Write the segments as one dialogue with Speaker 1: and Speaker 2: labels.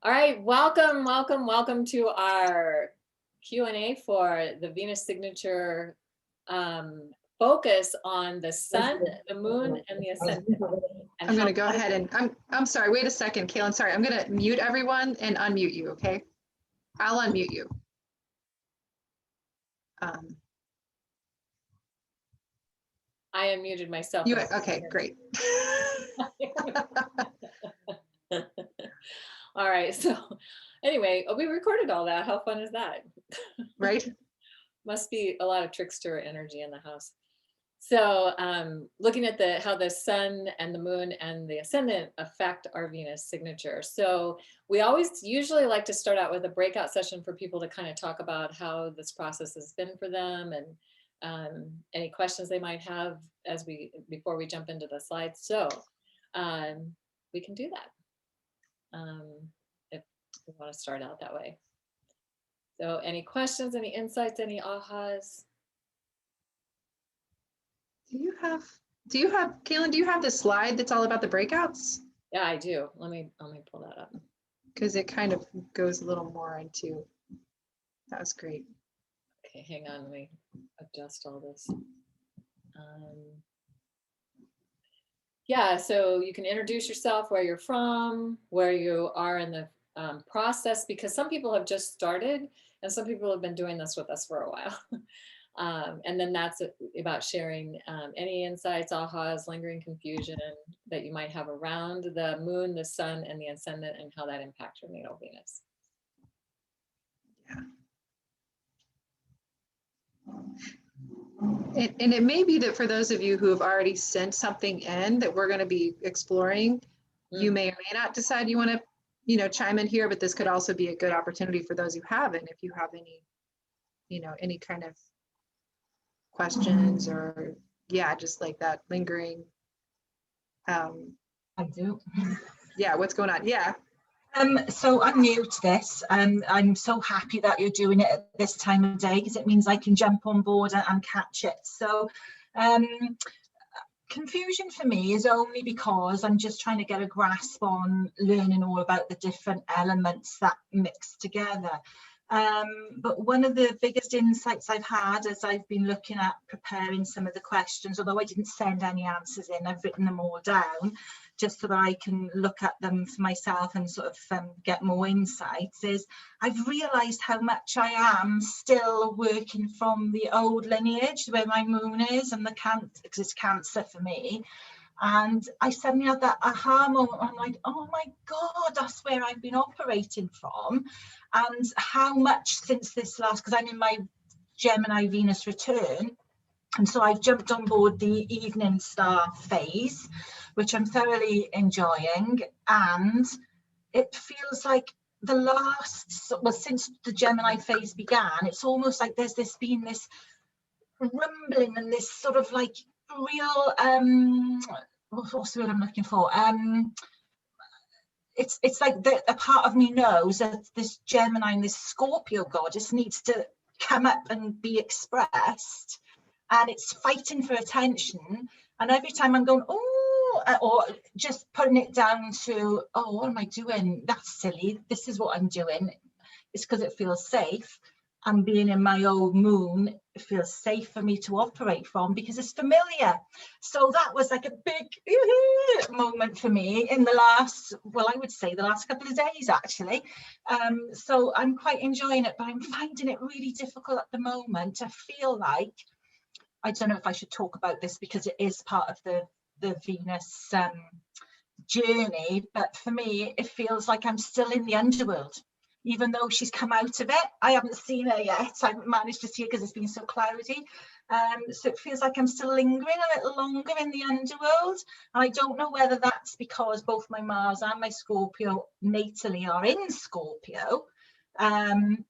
Speaker 1: All right, welcome to our Q&A for the Venus signature focus on the sun, the moon, and the ascendant. And
Speaker 2: I'm going to go ahead and I'm sorry, wait a second, Kaylin, sorry. I'm going to mute everyone and unmute you, okay? I'll unmute you.
Speaker 1: I unmuted myself.
Speaker 2: Okay, great.
Speaker 1: All right, so anyway, we recorded all that. How fun is that?
Speaker 2: Right?
Speaker 1: Must be a lot of trickster energy in the house. So looking at how the sun and the moon and the ascendant affect our Venus signature. So we usually like to start out with a breakout session for people to kind of talk about how this process has been for them and any questions they might have before we jump into the slides. So we can do that if we want to start out that way. So any questions, any insights, any ahas?
Speaker 2: Do you have, Kaylin, do you have the slide that's all about the breakouts?
Speaker 1: Yeah, I do. Let me pull that up.
Speaker 2: Because it kind of goes a little more into, that was great.
Speaker 1: Okay, hang on, let me adjust all this. Yeah, so you can introduce yourself, where you're from, where you are in the process, because some people have just started and some people have been doing this with us for a while. And then that's about sharing any insights, ahas, lingering confusion that you might have around the moon, the sun, and the ascendant, and how that impacts your natal Venus.
Speaker 2: Yeah. And it may be that for those of you who have already sent something in that we're going to be exploring, you may or may not decide you want to, chime in here, but this could also be a good opportunity for those who haven't, if you have any, any kind of questions or just like that lingering.
Speaker 3: I do.
Speaker 2: Yeah, what's going on? Yeah.
Speaker 3: So I'm new to this and I'm so happy that you're doing it at this time of day because it means I can jump on board and catch it. So confusion for me is only because I'm just trying to get a grasp on learning all about the different elements that mix together. But one of the biggest insights I've had as I've been looking at preparing some of the questions, although I didn't send any answers in, I've written them all down just so that I can look at them for myself and sort of get more insights, is I've realised how much I am still working from the old lineage where my moon is and the Cancer, because it's Cancer for me. And I suddenly had that aha moment. I'm like, oh my God, that's where I've been operating from. And how much since this last, because I'm in my Gemini Venus return. And so I've jumped on board the evening star phase, which I'm thoroughly enjoying. And it feels like the last, well, since the Gemini phase began, it's almost like there's been this rumbling and this sort of like real what's the word I'm looking for, it's like a part of me knows that this Gemini and this Scorpio goddess needs to come up and be expressed, and it's fighting for attention. And every time I'm going, oh, or just putting it down to, oh, what am I doing? That's silly. This is what I'm doing. It's because it feels safe. And being in my old moon, it feels safe for me to operate from because it's familiar. So that was like a big moment for me in the last, well, I would say the last couple of days, actually. So I'm quite enjoying it, but I'm finding it really difficult at the moment to feel like, I don't know if I should talk about this because it is part of the Venus journey, but for me, it feels like I'm still in the underworld. Even though she's come out of it, I haven't seen her yet. I haven't managed to see her because it's been so cloudy. So it feels like I'm still lingering a little longer in the underworld. And I don't know whether that's because both my Mars and my Scorpio natally are in Scorpio. And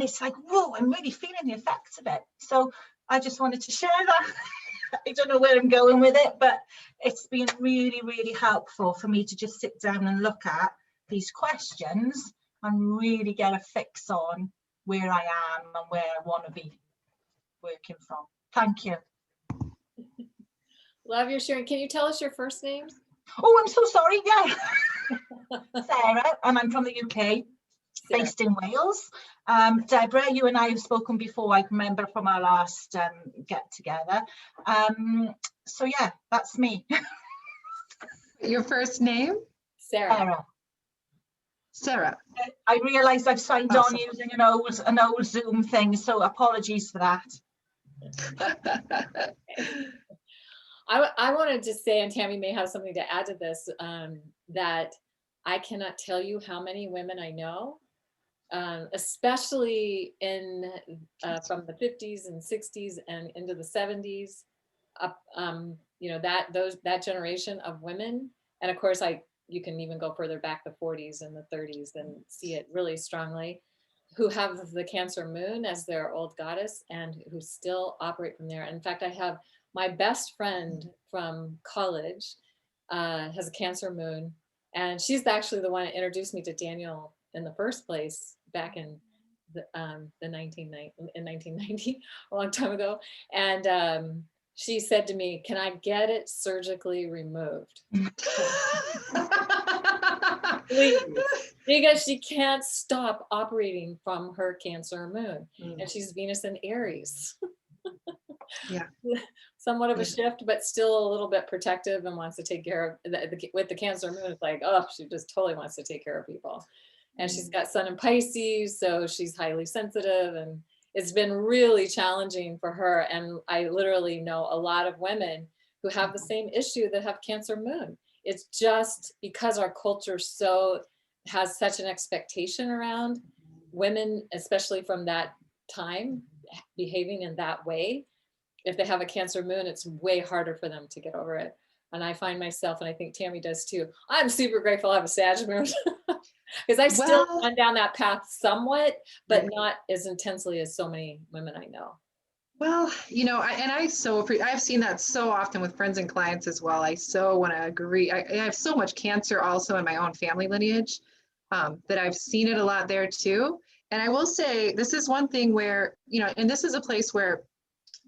Speaker 3: it's like, whoa, I'm really feeling the effects of it. So I just wanted to share that. I don't know where I'm going with it, but it's been really, really helpful for me to just sit down and look at these questions and really get a fix on where I am and where I want to be working from. Thank you.
Speaker 1: Love your sharing. Can you tell us your first name?
Speaker 3: Oh, I'm so sorry. Yeah. Sarah, and I'm from the UK,
Speaker 1: Sarah.
Speaker 3: based in Wales. Deborah, you and I have spoken before, I remember from our last get together. So yeah, that's me.
Speaker 2: Your first name?
Speaker 1: Sarah.
Speaker 3: Sarah.
Speaker 2: Sarah.
Speaker 3: I realised I've signed
Speaker 2: Awesome.
Speaker 3: on using an old Zoom thing, so apologies for that.
Speaker 1: I wanted to say, and Tammy may have something to add to this, that I cannot tell you how many women I know, especially in from the 50s and 60s and into the 70s, up, you know, that generation of women. And of course, you can even go further back, the 40s and the 30s, and see it really strongly, who have the Cancer moon as their old goddess and who still operate from there. In fact, I have my best friend from college has a Cancer moon, and she's actually the one that introduced me to Daniel in the first place back in the 1990, a long time ago. And she said to me, "Can I get it surgically removed?" Please. Because she can't stop operating from her Cancer moon, and she's Venus in Aries.
Speaker 2: Yeah.
Speaker 1: Somewhat of a
Speaker 2: Yeah.
Speaker 1: shift, but still a little bit protective and wants to take care of with the Cancer moon. It's like, oh, she just totally wants to take care of people. And she's got Sun in Pisces, so she's highly sensitive, and it's been really challenging for her. And I literally know a lot of women who have the same issue that have Cancer moon. It's just because our culture has such an expectation around women, especially from that time, behaving in that way. If they have a Cancer moon, it's way harder for them to get over it. And I find myself, and I think Tammy does too, I'm super grateful I have a Sag moon, because I still run down that path somewhat, but not as intensely as so many women I know.
Speaker 2: Well, you know, I've seen that so often with friends and clients as well. I so want to agree. I have so much Cancer also in my own family lineage, that I've seen it a lot there too. And I will say, this is one thing where, you know, and this is a place where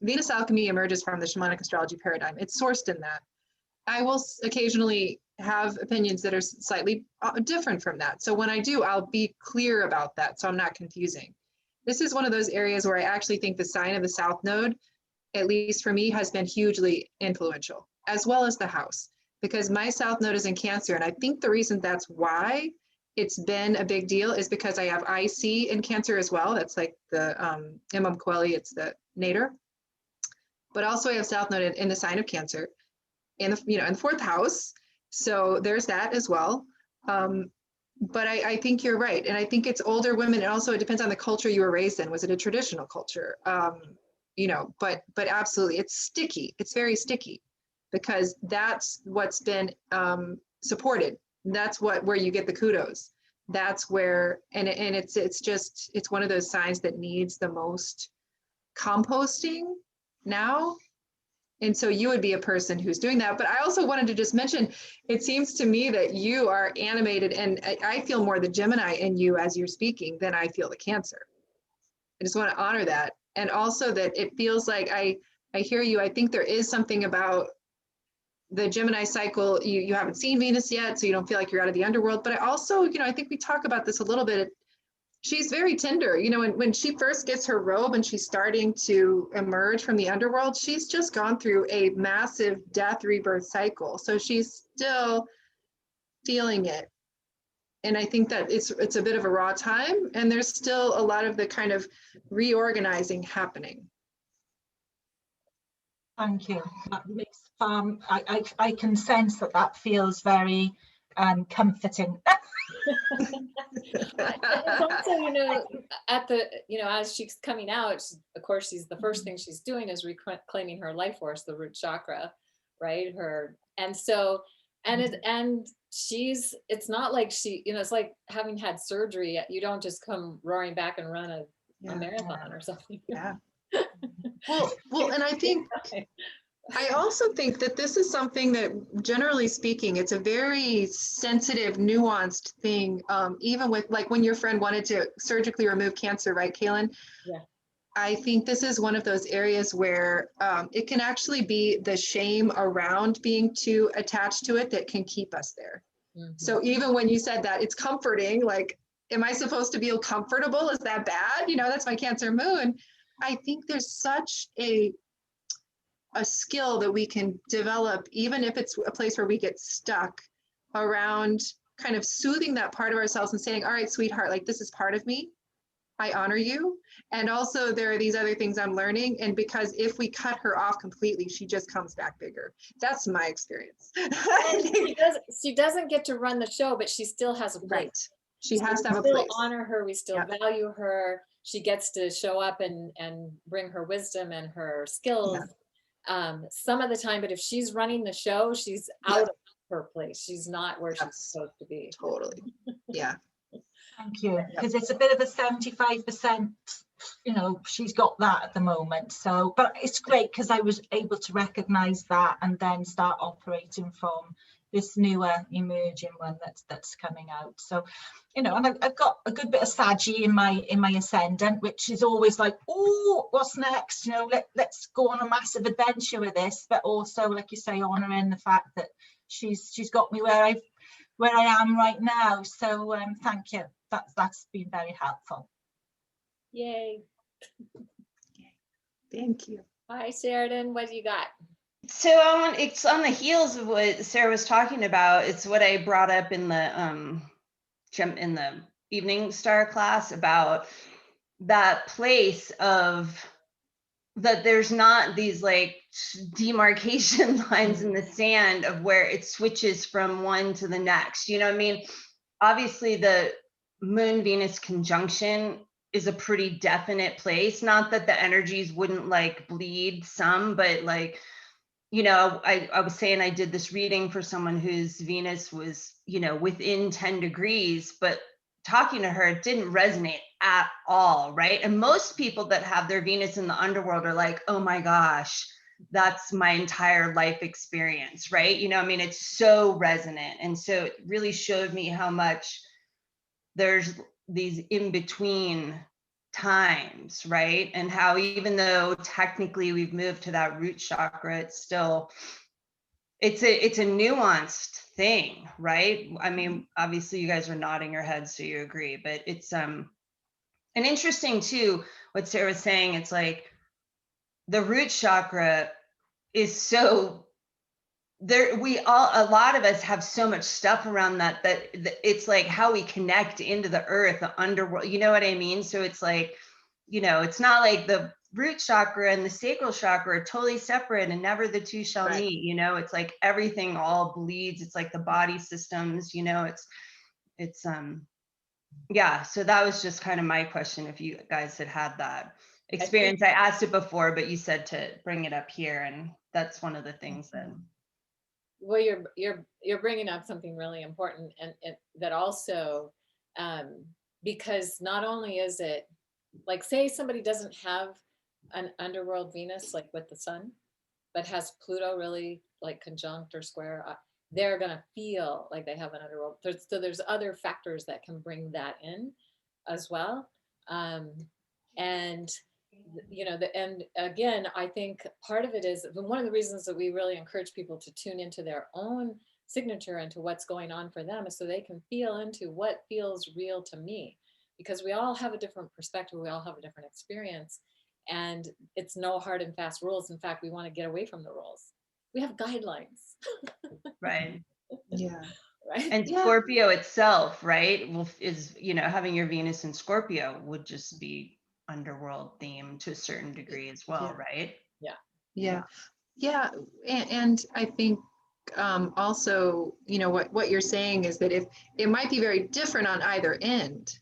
Speaker 2: Venus alchemy emerges from the shamanic astrology paradigm. It's sourced in that. I will occasionally have opinions that are slightly different from that. So when I do, I'll be clear about that, so I'm not confusing. This is one of those areas where I actually think the sign of the South Node, at least for me, has been hugely influential, as well as the house, because my South Node is in Cancer. And I think the reason that's why it's been a big deal is because I have IC in Cancer as well. That's like the Imam Kweli, it's the nadir. But also I have South Node in the sign of Cancer, in the fourth house. So there's that as well. But I think you're right. And I think it's older women. And also it depends on the culture you were raised in. Was it a traditional culture? But absolutely, it's sticky. It's very sticky, because that's what's been supported. That's where you get the kudos. That's where, and it's one of those signs that needs the most composting now. And so you would be a person who's doing that. But I also wanted to just mention, it seems to me that you are animated, and I feel more the Gemini in you as you're speaking than I feel the Cancer. I just want to honor that. And also that it feels like I hear you. I think there is something about the Gemini cycle. You haven't seen Venus yet, so you don't feel like you're out of the underworld. But I also, I think we talk about this a little bit. She's very tender, when she first gets her robe and she's starting to emerge from the underworld, she's just gone through a massive death rebirth cycle. So she's still feeling it. And I think that it's a bit of a raw time, and there's still a lot of the kind of reorganizing happening.
Speaker 3: Thank you. That makes I can sense that feels very comforting.
Speaker 1: It's also, as she's coming out, of course, the first thing she's doing is reclaiming her life force, the root chakra, right? It's not like it's like having had surgery. You don't just come roaring back and run a marathon or something.
Speaker 2: Yeah. Well, and I also think that this is something that, generally speaking, it's a very sensitive, nuanced thing. Even with, like, when your friend wanted to surgically remove Cancer, right, Kaylin?
Speaker 1: Yeah.
Speaker 2: I think this is one of those areas where it can actually be the shame around being too attached to it that can keep us there.
Speaker 1: Mhm.
Speaker 2: So even when you said that, it's comforting, like, am I supposed to feel comfortable? Is that bad? You know, that's my Cancer moon. I think there's such a skill that we can develop, even if it's a place where we get stuck, around kind of soothing that part of ourselves and saying, all right, sweetheart, like, this is part of me. I honor you. And also there are these other things I'm learning. And because if we cut her off completely, she just comes back bigger. That's my experience.
Speaker 1: She doesn't get to run the show, but she still has a place.
Speaker 2: Right. She
Speaker 1: So
Speaker 2: has to
Speaker 1: we
Speaker 2: have a
Speaker 1: still
Speaker 2: place.
Speaker 1: honor her, we still
Speaker 2: Yeah.
Speaker 1: value her. She gets to show up and bring her wisdom and her skills some of the time, but if she's running the show, she's out of her place. She's not where she's supposed to be.
Speaker 2: Totally. Yeah.
Speaker 3: Thank you, because it's a bit of a 75%, you know, she's got that at the moment. So, but it's great because I was able to recognize that and then start operating from this newer emerging one that's coming out. So, you know, and I've got a good bit of Saggy in my ascendant, which is always like, oh, what's next? You know, let's go on a massive adventure with this, but also, like you say, honoring the fact that she's got me where I am right now. So thank you. That's been very helpful.
Speaker 1: Yay.
Speaker 2: Thank you.
Speaker 1: Hi, Sheridan, what do you got?
Speaker 4: So it's on the heels of what Sarah was talking about. It's what I brought up in the evening star class about that place of that there's not these like demarcation lines in the sand of where it switches from one to the next. You know what I mean? Obviously the Moon Venus conjunction is a pretty definite place. Not that the energies wouldn't like bleed some, but like, you know, I was saying I did this reading for someone whose Venus was, you know, within 10 degrees, but talking to her, it didn't resonate at all, right? And most people that have their Venus in the underworld are like, oh my gosh, that's my entire life experience, right? You know, I mean, it's so resonant. And so it really showed me how much there's these in-between times, right? And how even though technically we've moved to that root chakra, it's still, it's a nuanced thing, right? I mean, obviously you guys are nodding your heads, so you agree, but it's and interesting too, what Sarah was saying, it's like the root chakra is so there, a lot of us have so much stuff around that it's like how we connect into the earth, the underworld, you know what I mean? So it's like, you know, it's not like the root chakra and the sacral chakra are totally separate and never the two shall meet, you know, it's like everything all bleeds. It's like the body systems, you know, it's yeah. So that was just kind of my question. If you guys had that experience, I asked it before, but you said to bring it up here. And that's one of the things that,
Speaker 1: well, you're bringing up something really important, and that also, because not only is it like, say somebody doesn't have an underworld Venus like with the sun, but has Pluto really like conjunct or square, they're gonna feel like they have an underworld. So there's other factors that can bring that in as well, and you know, and again, I think part of it is one of the reasons that we really encourage people to tune into their own signature and to what's going on for them is so they can feel into what feels real to me, because we all have a different perspective, we all have a different experience, and it's no hard and fast rules. In fact, we want to get away from the rules. We have guidelines.
Speaker 4: right.
Speaker 2: Yeah.
Speaker 1: Right.
Speaker 4: And Scorpio itself, right, is, you know, having your Venus in Scorpio would just be underworld theme to a certain degree as well, right?
Speaker 2: Yeah. And I think also, you know, what you're saying is that if it might be very different on either end.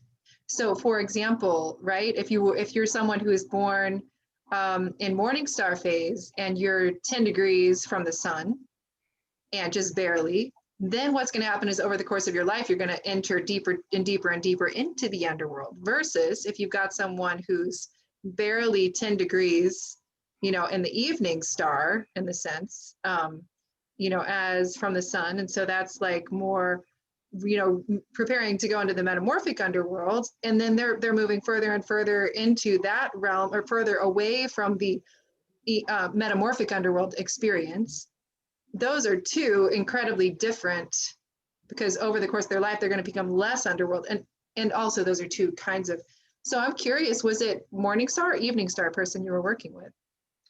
Speaker 2: So for example, right, if you're someone who is born in morning star phase and you're 10 degrees from the sun and just barely, then what's going to happen is over the course of your life, you're going to enter deeper and deeper and deeper into the underworld, versus if you've got someone who's barely 10 degrees, you know, in the evening star in the sense, you know, as from the sun. And so that's like more, preparing to go into the metamorphic underworld, and then they're moving further and further into that realm, or further away from the metamorphic underworld experience. Those are two incredibly different, because over the course of their life, they're going to become less underworld. And also those are two kinds of, so I'm curious, was it Morning Star or Evening Star person you were working with?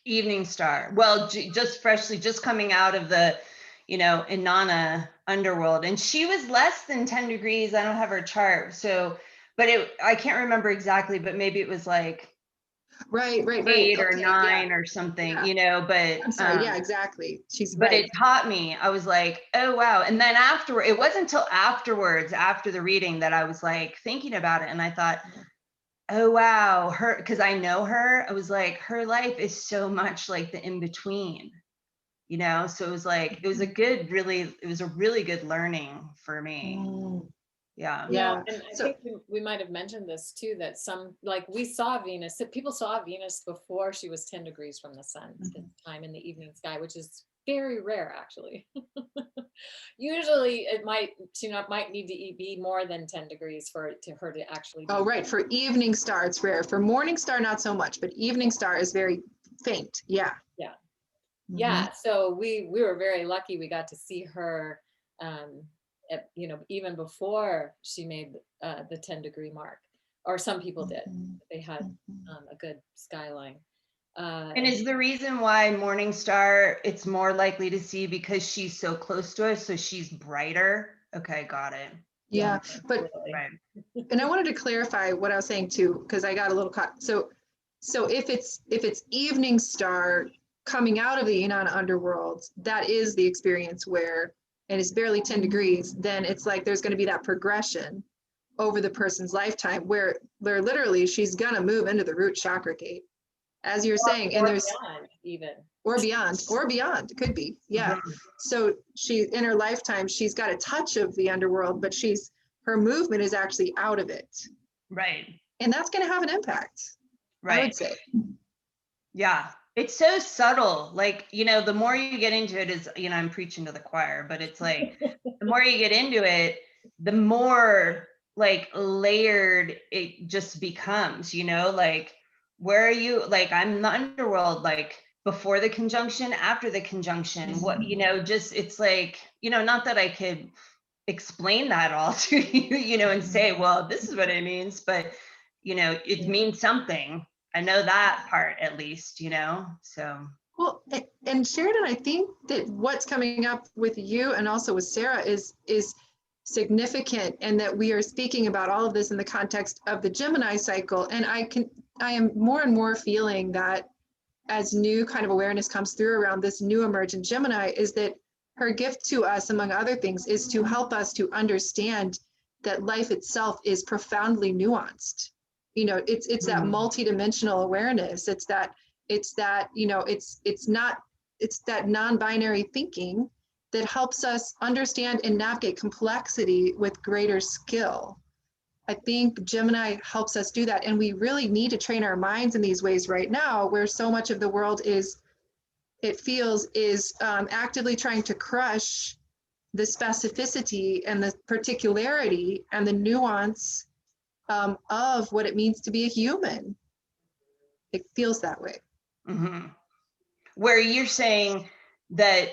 Speaker 4: Evening Star. Well, just coming out of the, Inanna underworld. And she was less than 10 degrees. I don't have her chart. So, but I can't remember exactly, but maybe it was like
Speaker 2: Right.
Speaker 4: 8 or
Speaker 2: Okay,
Speaker 4: 9 or something, but
Speaker 2: I'm sorry. Yeah, exactly. She's
Speaker 4: but
Speaker 2: right.
Speaker 4: it taught me, I was like, oh, wow. And then it wasn't until afterwards, after the reading, that I was like thinking about it. And I thought, oh, wow, because I know her, I was like, her life is so much like the in-between, so it was like, it was a really good learning for me. Yeah.
Speaker 1: And I think we might have mentioned this too, that we saw Venus, people saw Venus before she was 10 degrees from the sun, this time in the evening sky, which is very rare, actually. Usually she might need to be more than 10 degrees for her to actually be.
Speaker 2: Oh, right. For Evening Star, it's rare. For Morning Star, not so much, but Evening Star is very faint. Yeah.
Speaker 1: Yeah. So we were very lucky. We got to see her, even before she made the 10-degree mark, or some people did. They had a good skyline.
Speaker 4: And is the reason why Morning Star, it's more likely to see because she's so close to us, so she's brighter? Okay, got it.
Speaker 2: Yeah, but
Speaker 4: Right.
Speaker 2: And I wanted to clarify what I was saying too, because I got a little caught. So if it's Evening Star coming out of the Inanna underworld, that is the experience where, and it's barely 10 degrees, then it's like there's going to be that progression over the person's lifetime where literally she's going to move into the root chakra gate, as you're saying, and there's
Speaker 1: beyond even.
Speaker 2: Or beyond, it could be. Yeah. So she, in her lifetime, she's got a touch of the underworld, but her movement is actually out of it.
Speaker 4: Right.
Speaker 2: And that's going to have an impact.
Speaker 4: Right.
Speaker 2: I would say.
Speaker 4: Yeah. It's so subtle. Like, the more you get into it is, I'm preaching to the choir, but it's like, the more you get into it, the more like layered it just becomes, like, where are you? Like, I'm in the underworld, like before the conjunction, after the conjunction, what, it's like, not that I could explain that all to you, and say, well, this is what it means, but, it means something. I know that part at least, so.
Speaker 2: Well, and Sheridan, I think that what's coming up with you and also with Sarah is significant, and that we are speaking about all of this in the context of the Gemini cycle. And I am more and more feeling that as new kind of awareness comes through around this new emergent Gemini, is that her gift to us, among other things, is to help us to understand that life itself is profoundly nuanced. It's that multidimensional awareness. It's that non-binary thinking that helps us understand and navigate complexity with greater skill. I think Gemini helps us do that. And we really need to train our minds in these ways right now, where so much of the world is actively trying to crush the specificity and the particularity and the nuance of what it means to be a human. It feels that way.
Speaker 4: Mm-hmm. Where you're saying that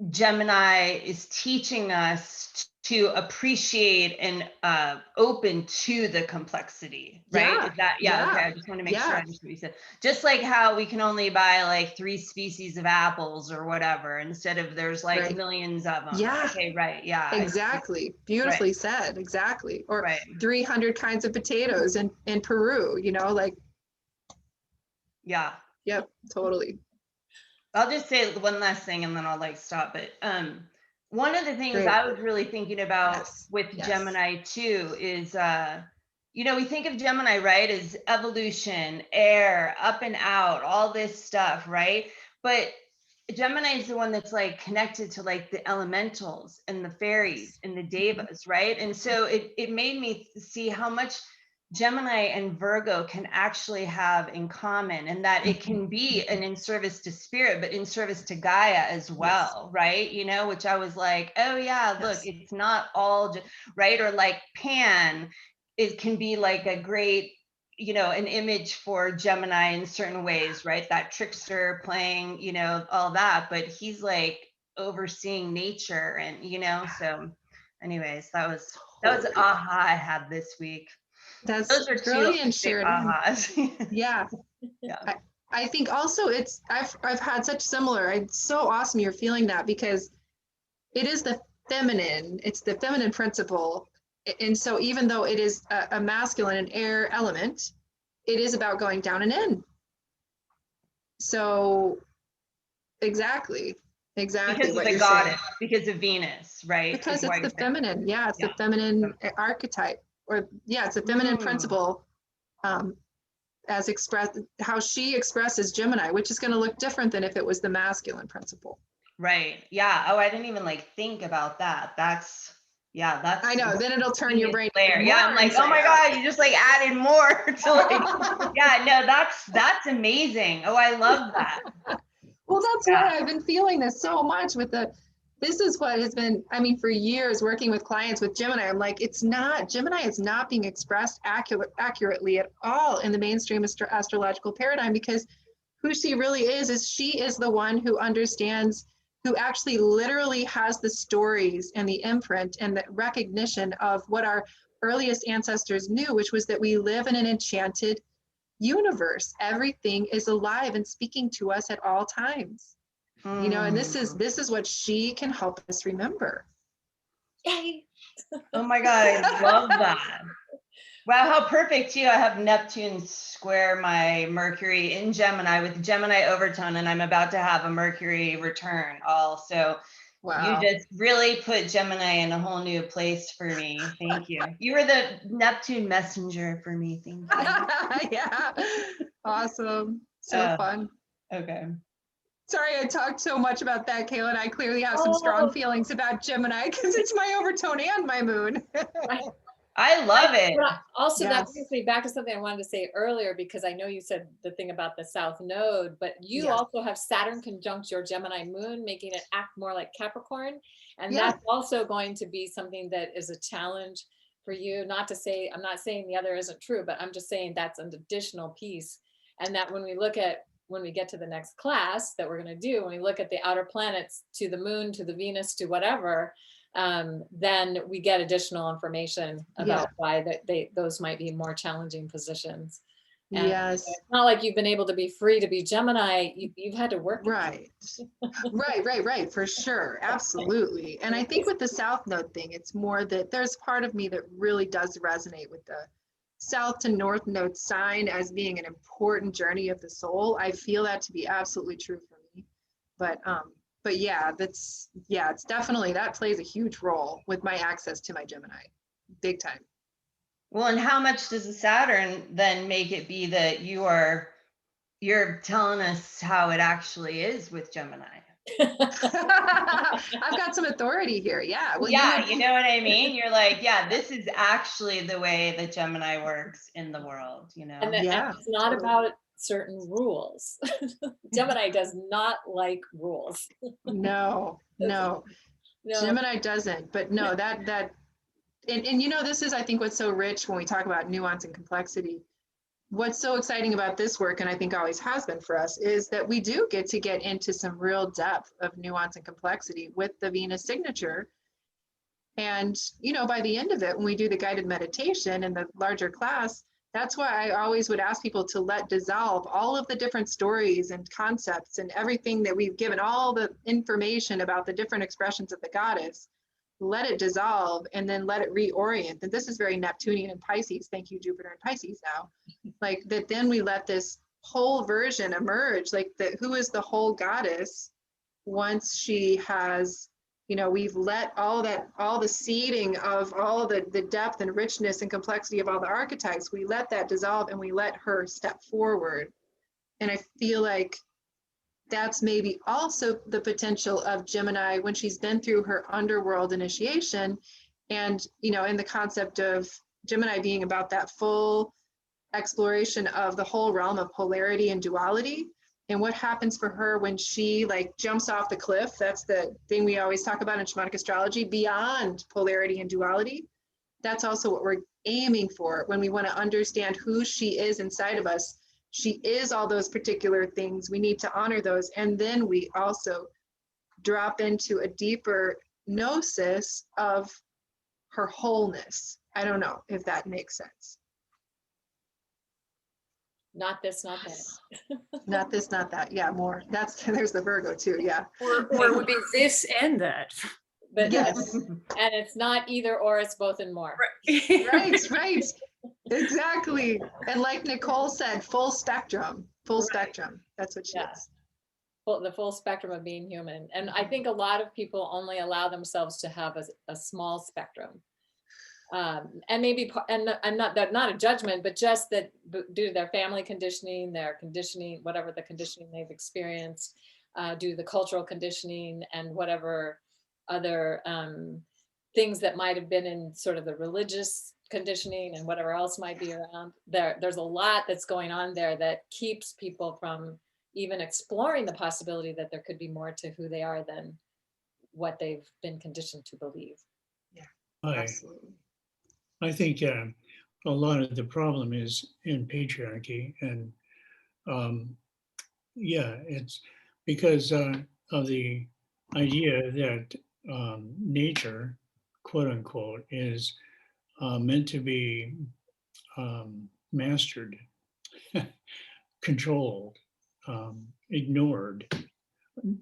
Speaker 4: Gemini is teaching us to appreciate and open to the complexity, right?
Speaker 2: Yeah.
Speaker 4: Okay. I just want to make sure I understand what you said. Just like how we can only buy like 3 species of apples or whatever, instead of there's like millions of them.
Speaker 2: Yeah.
Speaker 4: Okay. Right. Yeah.
Speaker 2: Exactly. Beautifully said. Exactly. Or 300 kinds of potatoes in Peru,
Speaker 4: Yeah.
Speaker 2: Yep. Totally.
Speaker 4: I'll just say one last thing and then I'll stop it. One of the things I was really thinking about with Gemini too is, we think of Gemini, right, as evolution, air, up and out, all this stuff, right? But Gemini is the one that's like connected to like the elementals and the fairies and the devas, right? And so it made me see how much Gemini and Virgo can actually have in common, and that it can be an in service to spirit, but in service to Gaia as well, right? You know, which I was like, oh yeah, look,
Speaker 2: Yes.
Speaker 4: it's not all just, right? Or like Pan, it can be like a great, you know, an image for Gemini in certain ways, right? That trickster playing, you know, all that, but he's like overseeing nature and, you know, so anyways, that was an aha I had this week.
Speaker 2: That's
Speaker 4: Those are two
Speaker 2: brilliant,
Speaker 4: big
Speaker 2: Sheridan.
Speaker 4: ahas.
Speaker 2: Yeah.
Speaker 4: Yeah.
Speaker 2: I think also I've had such similar, it's so awesome you're feeling that, because it is the feminine, it's the feminine principle. And so even though it is a masculine and air element, it is about going down and in. So exactly
Speaker 4: Because of
Speaker 2: what
Speaker 4: the
Speaker 2: you're
Speaker 4: goddess,
Speaker 2: saying.
Speaker 4: because of Venus, right?
Speaker 2: Because
Speaker 4: is
Speaker 2: it's
Speaker 4: why
Speaker 2: the
Speaker 4: you're saying.
Speaker 2: feminine. Yeah, it's
Speaker 4: Yeah.
Speaker 2: the feminine archetype, or yeah, it's the feminine
Speaker 4: Mm,
Speaker 2: principle, as expressed, how she expresses Gemini, which is going to look different than if it was the masculine principle.
Speaker 4: right. Yeah. Oh, I didn't even like think about that. That's
Speaker 2: I know. Then it'll turn your brain
Speaker 4: there.
Speaker 2: even
Speaker 4: Yeah,
Speaker 2: more
Speaker 4: I'm like,
Speaker 2: inside
Speaker 4: oh my
Speaker 2: out.
Speaker 4: God, you just like added more to like, yeah, no, that's amazing. Oh, I love that.
Speaker 2: Well, that's
Speaker 4: Yeah.
Speaker 2: why I've been feeling this so much with this is what has been, I mean, for years working with clients with Gemini, I'm like, Gemini is not being expressed accurately at all in the mainstream astrological paradigm, because who she really is she is the one who understands, who actually literally has the stories and the imprint and the recognition of what our earliest ancestors knew, which was that we live in an enchanted universe. Everything is alive and speaking to us at all times. You know, and this is what she can help us remember.
Speaker 1: Yay.
Speaker 4: Oh my God, I love that. Wow, how perfect too. I have Neptune square my Mercury in Gemini with Gemini overtone, and I'm about to have a Mercury return also.
Speaker 2: Wow.
Speaker 4: You just really put Gemini in a whole new place for me. Thank you. You were the Neptune messenger for me. Thank you.
Speaker 2: Yeah. Awesome. So fun.
Speaker 4: Okay.
Speaker 2: Sorry I talked so much about that, Kaylin. I clearly have some strong feelings about Gemini because it's my overtone and my moon.
Speaker 4: I love it.
Speaker 1: But also, that
Speaker 2: Yes.
Speaker 1: brings me back to something I wanted to say earlier, because I know you said the thing about the South Node, but you
Speaker 2: Yes.
Speaker 1: also have Saturn conjunct your Gemini moon, making it act more like Capricorn. And
Speaker 2: Yeah.
Speaker 1: that's also going to be something that is a challenge for you. Not to say, I'm not saying the other isn't true, but I'm just saying that's an additional piece. And that when we get to the next class that we're going to do, when we look at the outer planets, to the moon, to the Venus, to whatever, then we get additional information about why those might be more challenging positions. And
Speaker 2: yes.
Speaker 1: it's not like you've been able to be free to be Gemini. You've had to work.
Speaker 2: Right. Right. For sure. Absolutely. And I think with the South Node thing, it's more that there's part of me that really does resonate with the South to North Node sign as being an important journey of the soul. I feel that to be absolutely true for me. But yeah, it's definitely, that plays a huge role with my access to my Gemini, big time.
Speaker 4: Well, and how much does the Saturn then make it be that you're telling us how it actually is with Gemini?
Speaker 2: I've got some authority here. Yeah. Well,
Speaker 4: yeah, you know what I mean? You're like, yeah, this is actually the way that Gemini works in the world, you know?
Speaker 1: And it's not about certain rules. Gemini does not like rules.
Speaker 2: No. Gemini doesn't, but no, and you know, this is, I think, what's so rich when we talk about nuance and complexity. What's so exciting about this work, and I think always has been for us, is that we do get to get into some real depth of nuance and complexity with the Venus signature. And, you know, by the end of it, when we do the guided meditation in the larger class, that's why I always would ask people to let dissolve all of the different stories and concepts and everything that we've given, all the information about the different expressions of the goddess, let it dissolve and then let it reorient. And this is very Neptunian and Pisces. Thank you, Jupiter and Pisces now. Like that, then we let this whole version emerge, like who is the whole goddess once she has, you know, we've let all the seeding of all the depth and richness and complexity of all the archetypes, we let that dissolve and we let her step forward. And I feel like that's maybe also the potential of Gemini when she's been through her underworld initiation, and, you know, in the concept of Gemini being about that full exploration of the whole realm of polarity and duality. And what happens for her when she like jumps off the cliff. That's the thing we always talk about in shamanic astrology, beyond polarity and duality. That's also what we're aiming for when we want to understand who she is inside of us. She is all those particular things. We need to honor those. And then we also drop into a deeper gnosis of her wholeness. I don't know if that makes sense.
Speaker 1: Not this, not that.
Speaker 2: Not this, not that. Yeah, more. There's the Virgo too. Yeah.
Speaker 5: Or it would be this and that.
Speaker 1: But
Speaker 2: Yes.
Speaker 1: and it's not either or, it's both and more.
Speaker 2: Right, right. Exactly. And like Nicole said, full spectrum. Full
Speaker 1: Right.
Speaker 2: spectrum. That's what she
Speaker 1: Yeah.
Speaker 2: is.
Speaker 1: The full spectrum of being human. And I think a lot of people only allow themselves to have a small spectrum. And maybe, and I'm not, that's not a judgment, but just that due to their family conditioning, their conditioning, whatever the conditioning they've experienced, due to the cultural conditioning and whatever other things that might have been in sort of the religious conditioning and whatever else might be around there. There's a lot that's going on there that keeps people from even exploring the possibility that there could be more to who they are than what they've been conditioned to believe.
Speaker 2: Absolutely.
Speaker 6: I think a lot of the problem is in patriarchy, and yeah, it's because of the idea that nature, quote unquote, is meant to be mastered, controlled, ignored,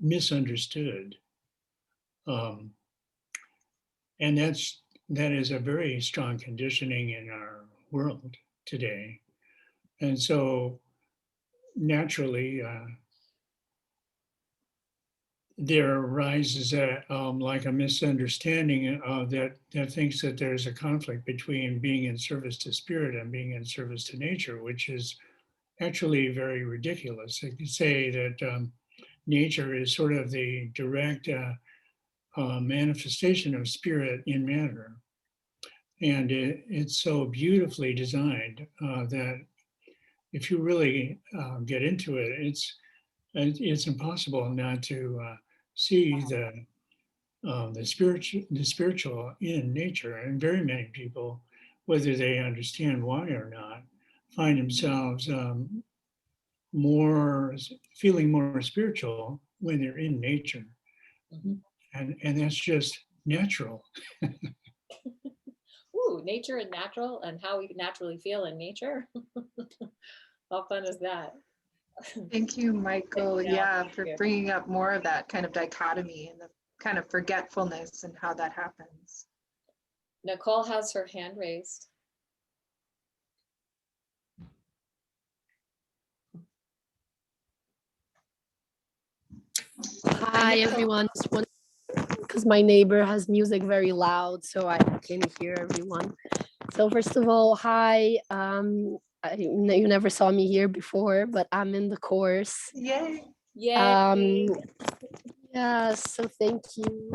Speaker 6: misunderstood, and that is a very strong conditioning in our world today. And so naturally, there arises like a misunderstanding that thinks that there's a conflict between being in service to spirit and being in service to nature, which is actually very ridiculous. I could say that nature is sort of the direct manifestation of spirit in matter. And it's so beautifully designed that if you really get into it, it's impossible not to see the spiritual in nature. And very many people, whether they understand why or not, find themselves feeling more spiritual when they're in nature.
Speaker 1: Mhm.
Speaker 6: And that's just natural.
Speaker 1: Ooh, nature and natural, and how we naturally feel in nature. How fun is that?
Speaker 2: Thank you, Michael.
Speaker 1: Yeah,
Speaker 2: Yeah,
Speaker 1: thank
Speaker 2: for
Speaker 1: you.
Speaker 2: bringing up more of that kind of dichotomy and the kind of forgetfulness and how that happens.
Speaker 1: Nicole has her hand raised.
Speaker 7: Hi everyone, because my neighbor has music very loud, so I can hear everyone. So first of all, hi. You never saw me here before, but I'm in the course.
Speaker 2: Yay.
Speaker 1: Yay.
Speaker 7: Yeah, so thank you.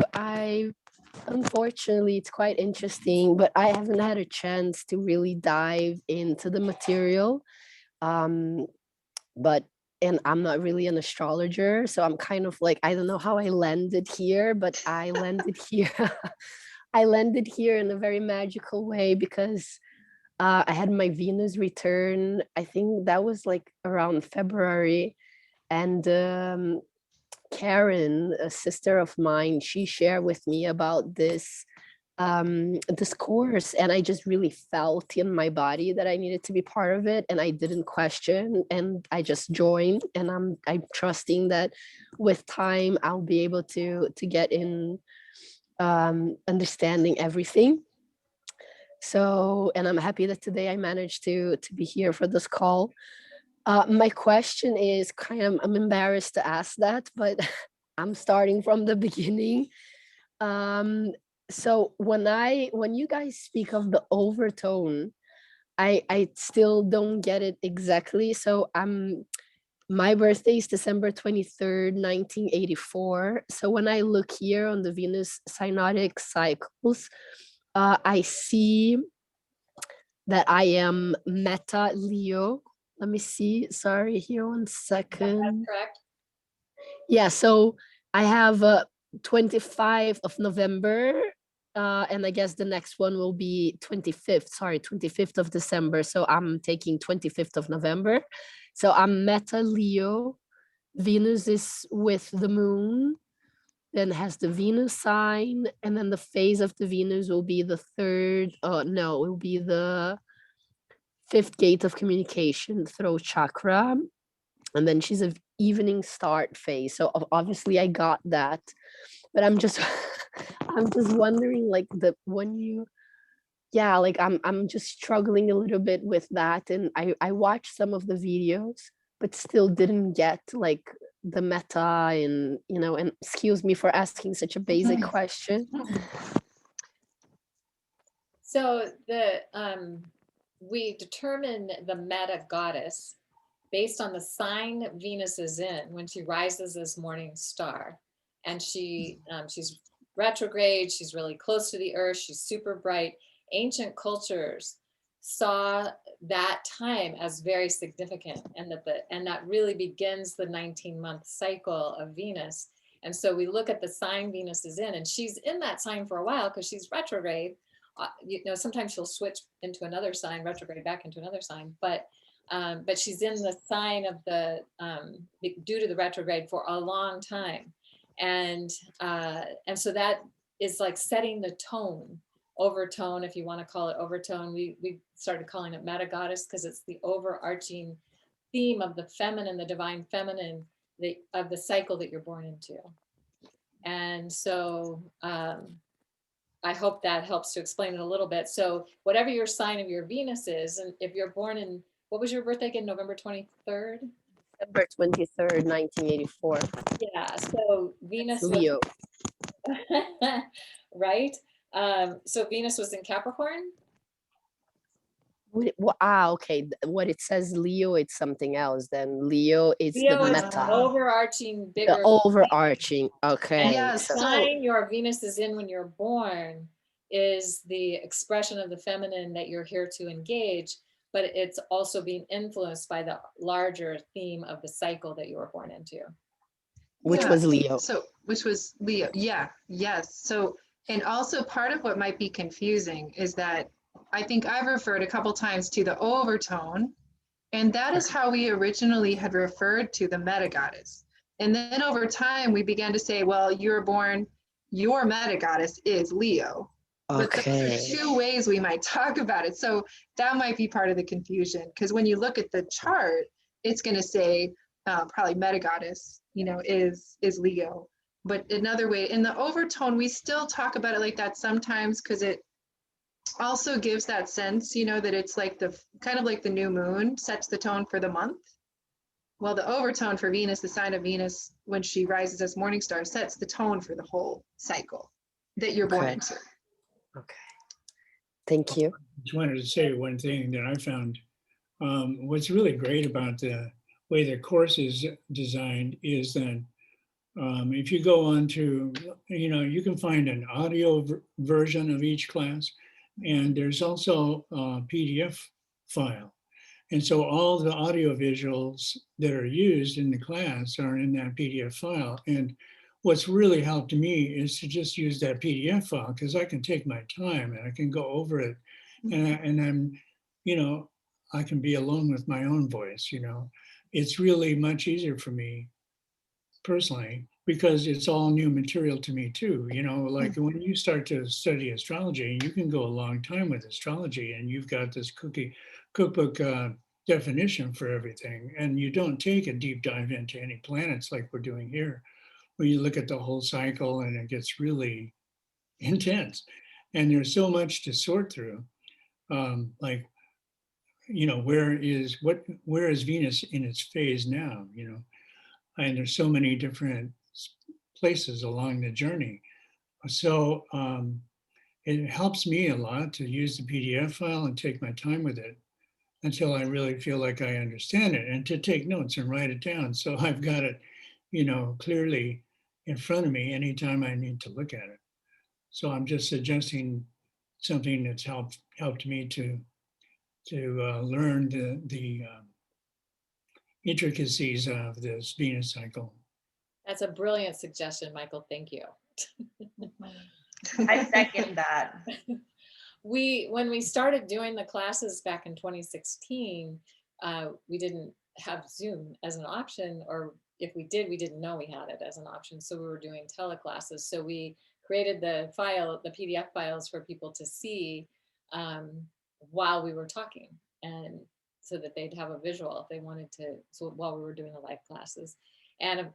Speaker 7: Unfortunately, it's quite interesting, but I haven't had a chance to really dive into the material. And I'm not really an astrologer, so I'm kind of like, I don't know how I landed here, but I landed here. I landed here in a very magical way because I had my Venus return. I think that was like around February, and Karen, a sister of mine, she shared with me about this course, and I just really felt in my body that I needed to be part of it, and I didn't question, and I just joined, and I'm trusting that with time I'll be able to get in understanding everything. So, and I'm happy that today I managed to be here for this call. My question is I'm embarrassed to ask that, but I'm starting from the beginning. So when you guys speak of the overtone, I still don't get it exactly. So my birthday is December 23rd, 1984. So when I look here on the Venus synodic cycles, I see that I am Meta Leo. Let me see. Sorry, here 1 second.
Speaker 1: Correct?
Speaker 7: Yeah, so I have 25 of November, and I guess the next one will be 25th. Sorry, 25th of December. So I'm taking 25th of November. So I'm Meta Leo. Venus is with the moon, then has the Venus sign, and then the phase of the Venus will be the third. No, it will be the fifth gate of communication, throat chakra, and then she's a evening start phase. So obviously I got that, but I'm just I'm just wondering, like, the when you yeah, like I'm just struggling a little bit with that, and I watched some of the videos but still didn't get like the meta, and and excuse me for asking such a basic question.
Speaker 1: So we determine the meta goddess based on the sign that Venus is in when she rises as morning star, and she's retrograde. She's really close to the earth. She's super bright. Ancient cultures saw that time as very significant, and that really begins the 19-month cycle of Venus. And so we look at the sign Venus is in, and she's in that sign for a while because she's retrograde. Sometimes she'll switch into another sign, retrograde back into another sign, but she's in the sign of the due to the retrograde for a long time, and so that is like setting the tone, overtone, if you want to call it overtone. We started calling it meta goddess because it's the overarching theme of the feminine, the divine feminine, of the cycle that you're born into. And so I hope that helps to explain it a little bit. So whatever your sign of your Venus is, and if you're born in, what was your birthday again, November 23rd?
Speaker 7: November 23rd, 1984.
Speaker 1: Yeah, so Venus was,
Speaker 7: Leo.
Speaker 1: right? So Venus was in Capricorn?
Speaker 7: Okay. What it says Leo, it's something else. Then Leo, it's
Speaker 1: Leo
Speaker 7: the
Speaker 1: is
Speaker 7: meta.
Speaker 1: overarching,
Speaker 7: The
Speaker 1: bigger.
Speaker 7: overarching. Okay.
Speaker 2: Yeah,
Speaker 1: The
Speaker 2: so
Speaker 1: sign your Venus is in when you're born is the expression of the feminine that you're here to engage, but it's also being influenced by the larger theme of the cycle that you were born into.
Speaker 7: Which
Speaker 2: yeah,
Speaker 7: was Leo.
Speaker 2: So, which was Leo. Yeah, yes. So, and also part of what might be confusing is that I think I've referred a couple times to the overtone, and that is how we originally had referred to the meta goddess. And then over time, we began to say, well, you're born, your meta goddess is Leo. But those
Speaker 7: Okay.
Speaker 2: are two ways we might talk about it. So that might be part of the confusion, because when you look at the chart, it's going to say probably meta goddess, is Leo. But another way, in the overtone, we still talk about it like that sometimes, because it also gives that sense, that it's like the kind of like the new moon sets the tone for the month. Well, the overtone for Venus, the sign of Venus, when she rises as morning star, sets the tone for the whole cycle that you're born
Speaker 7: Okay.
Speaker 2: into.
Speaker 7: Okay. Thank you.
Speaker 6: Just wanted to say one thing that I found. What's really great about the way the course is designed is that if you go on to, you can find an audio version of each class, and there's also a PDF file. And so all the audio visuals that are used in the class are in that PDF file. And what's really helped me is to just use that PDF file, because I can take my time and I can go over it. And I'm, I can be alone with my own voice, It's really much easier for me personally, because it's all new material to me too. Like when you start to study astrology, you can go a long time with astrology, and you've got this cookbook definition for everything, and you don't take a deep dive into any planets like we're doing here, where you look at the whole cycle and it gets really intense, and there's so much to sort through. Like, where is Venus in its phase now? And there's so many different places along the journey. So it helps me a lot to use the PDF file and take my time with it until I really feel like I understand it, and to take notes and write it down. So I've got it, clearly in front of me anytime I need to look at it. So I'm just suggesting something that's helped me to learn the intricacies of this Venus cycle.
Speaker 1: That's a brilliant suggestion, Michael. Thank you.
Speaker 4: I second that.
Speaker 1: When we started doing the classes back in 2016, we didn't have Zoom as an option, or if we did, we didn't know we had it as an option. So we were doing teleclasses. So we created the PDF files for people to see while we were talking, and so that they'd have a visual if they wanted to, so while we were doing the live classes. And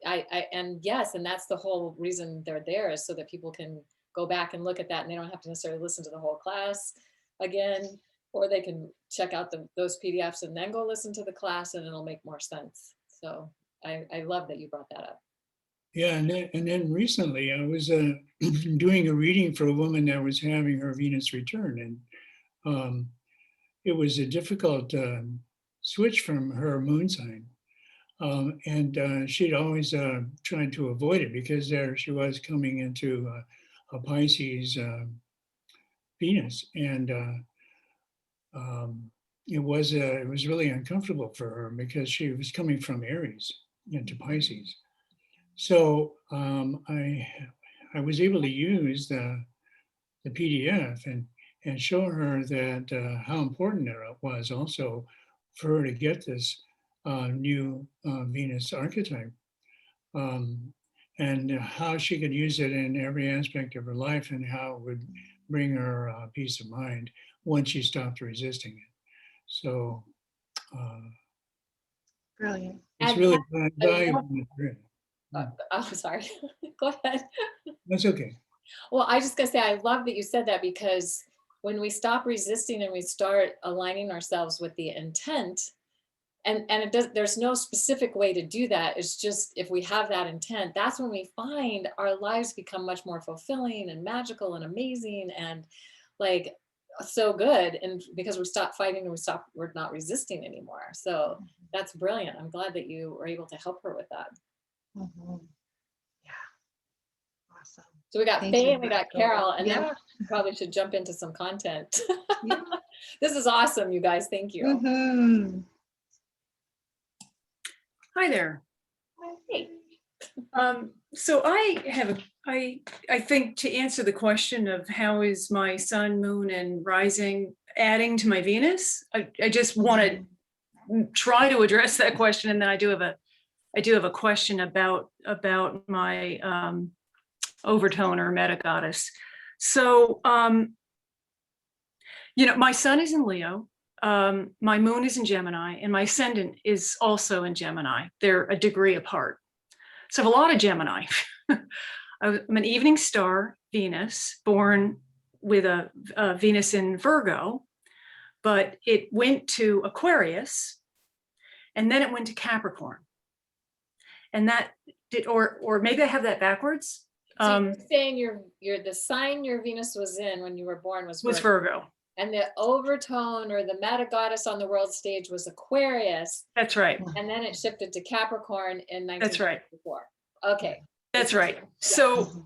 Speaker 1: yes, and that's the whole reason they're there, is so that people can go back and look at that, and they don't have to necessarily listen to the whole class again, or they can check out those PDFs and then go listen to the class, and it'll make more sense. So I love that you brought that up.
Speaker 6: Yeah, and then recently I was doing a reading for a woman that was having her Venus return, and it was a difficult switch from her moon sign. And she'd always tried to avoid it because there she was coming into a Pisces Venus, and it was really uncomfortable for her because she was coming from Aries into Pisces. So I was able to use the PDF and show her that how important it was also for her to get this new Venus archetype, and how she could use it in every aspect of her life, and how it would bring her peace of mind once she stopped resisting it. So
Speaker 2: Brilliant.
Speaker 6: it's
Speaker 1: And
Speaker 6: really valuable material.
Speaker 1: Oh, sorry. Go ahead.
Speaker 6: That's okay.
Speaker 1: Well, I just gotta say, I love that you said that, because when we stop resisting and we start aligning ourselves with the intent, and there's no specific way to do that. It's just, if we have that intent, that's when we find our lives become much more fulfilling and magical and amazing and like so good. And because we stop fighting and we're not resisting anymore. So that's brilliant. I'm glad that you were able to help her with that.
Speaker 2: Mhm. Yeah. Awesome.
Speaker 1: So we got
Speaker 2: Thank
Speaker 1: Faye
Speaker 2: you.
Speaker 1: and we got Carol, and then
Speaker 2: Yeah.
Speaker 1: we probably should jump into some content.
Speaker 2: Yeah.
Speaker 1: This is awesome, you guys. Thank you.
Speaker 2: Mhm.
Speaker 5: Hi there.
Speaker 1: Hey.
Speaker 5: So I think, to answer the question of how is my sun, moon, and rising adding to my Venus, I just want to try to address that question, and then I do have a question about my overtone or meta goddess. So my sun is in Leo. My moon is in Gemini, and my ascendant is also in Gemini. They're a degree apart. So I have a lot of Gemini. I'm an evening star Venus, born with a Venus in Virgo, but it went to Aquarius, and then it went to Capricorn. And that did, or maybe I have that backwards.
Speaker 1: So you're saying you're the sign your Venus was in when you were born was
Speaker 5: Virgo.
Speaker 1: And the overtone or the meta goddess on the world stage was Aquarius.
Speaker 5: That's right.
Speaker 1: And then it shifted to Capricorn in 1954.
Speaker 5: That's right.
Speaker 1: Okay.
Speaker 5: That's right. So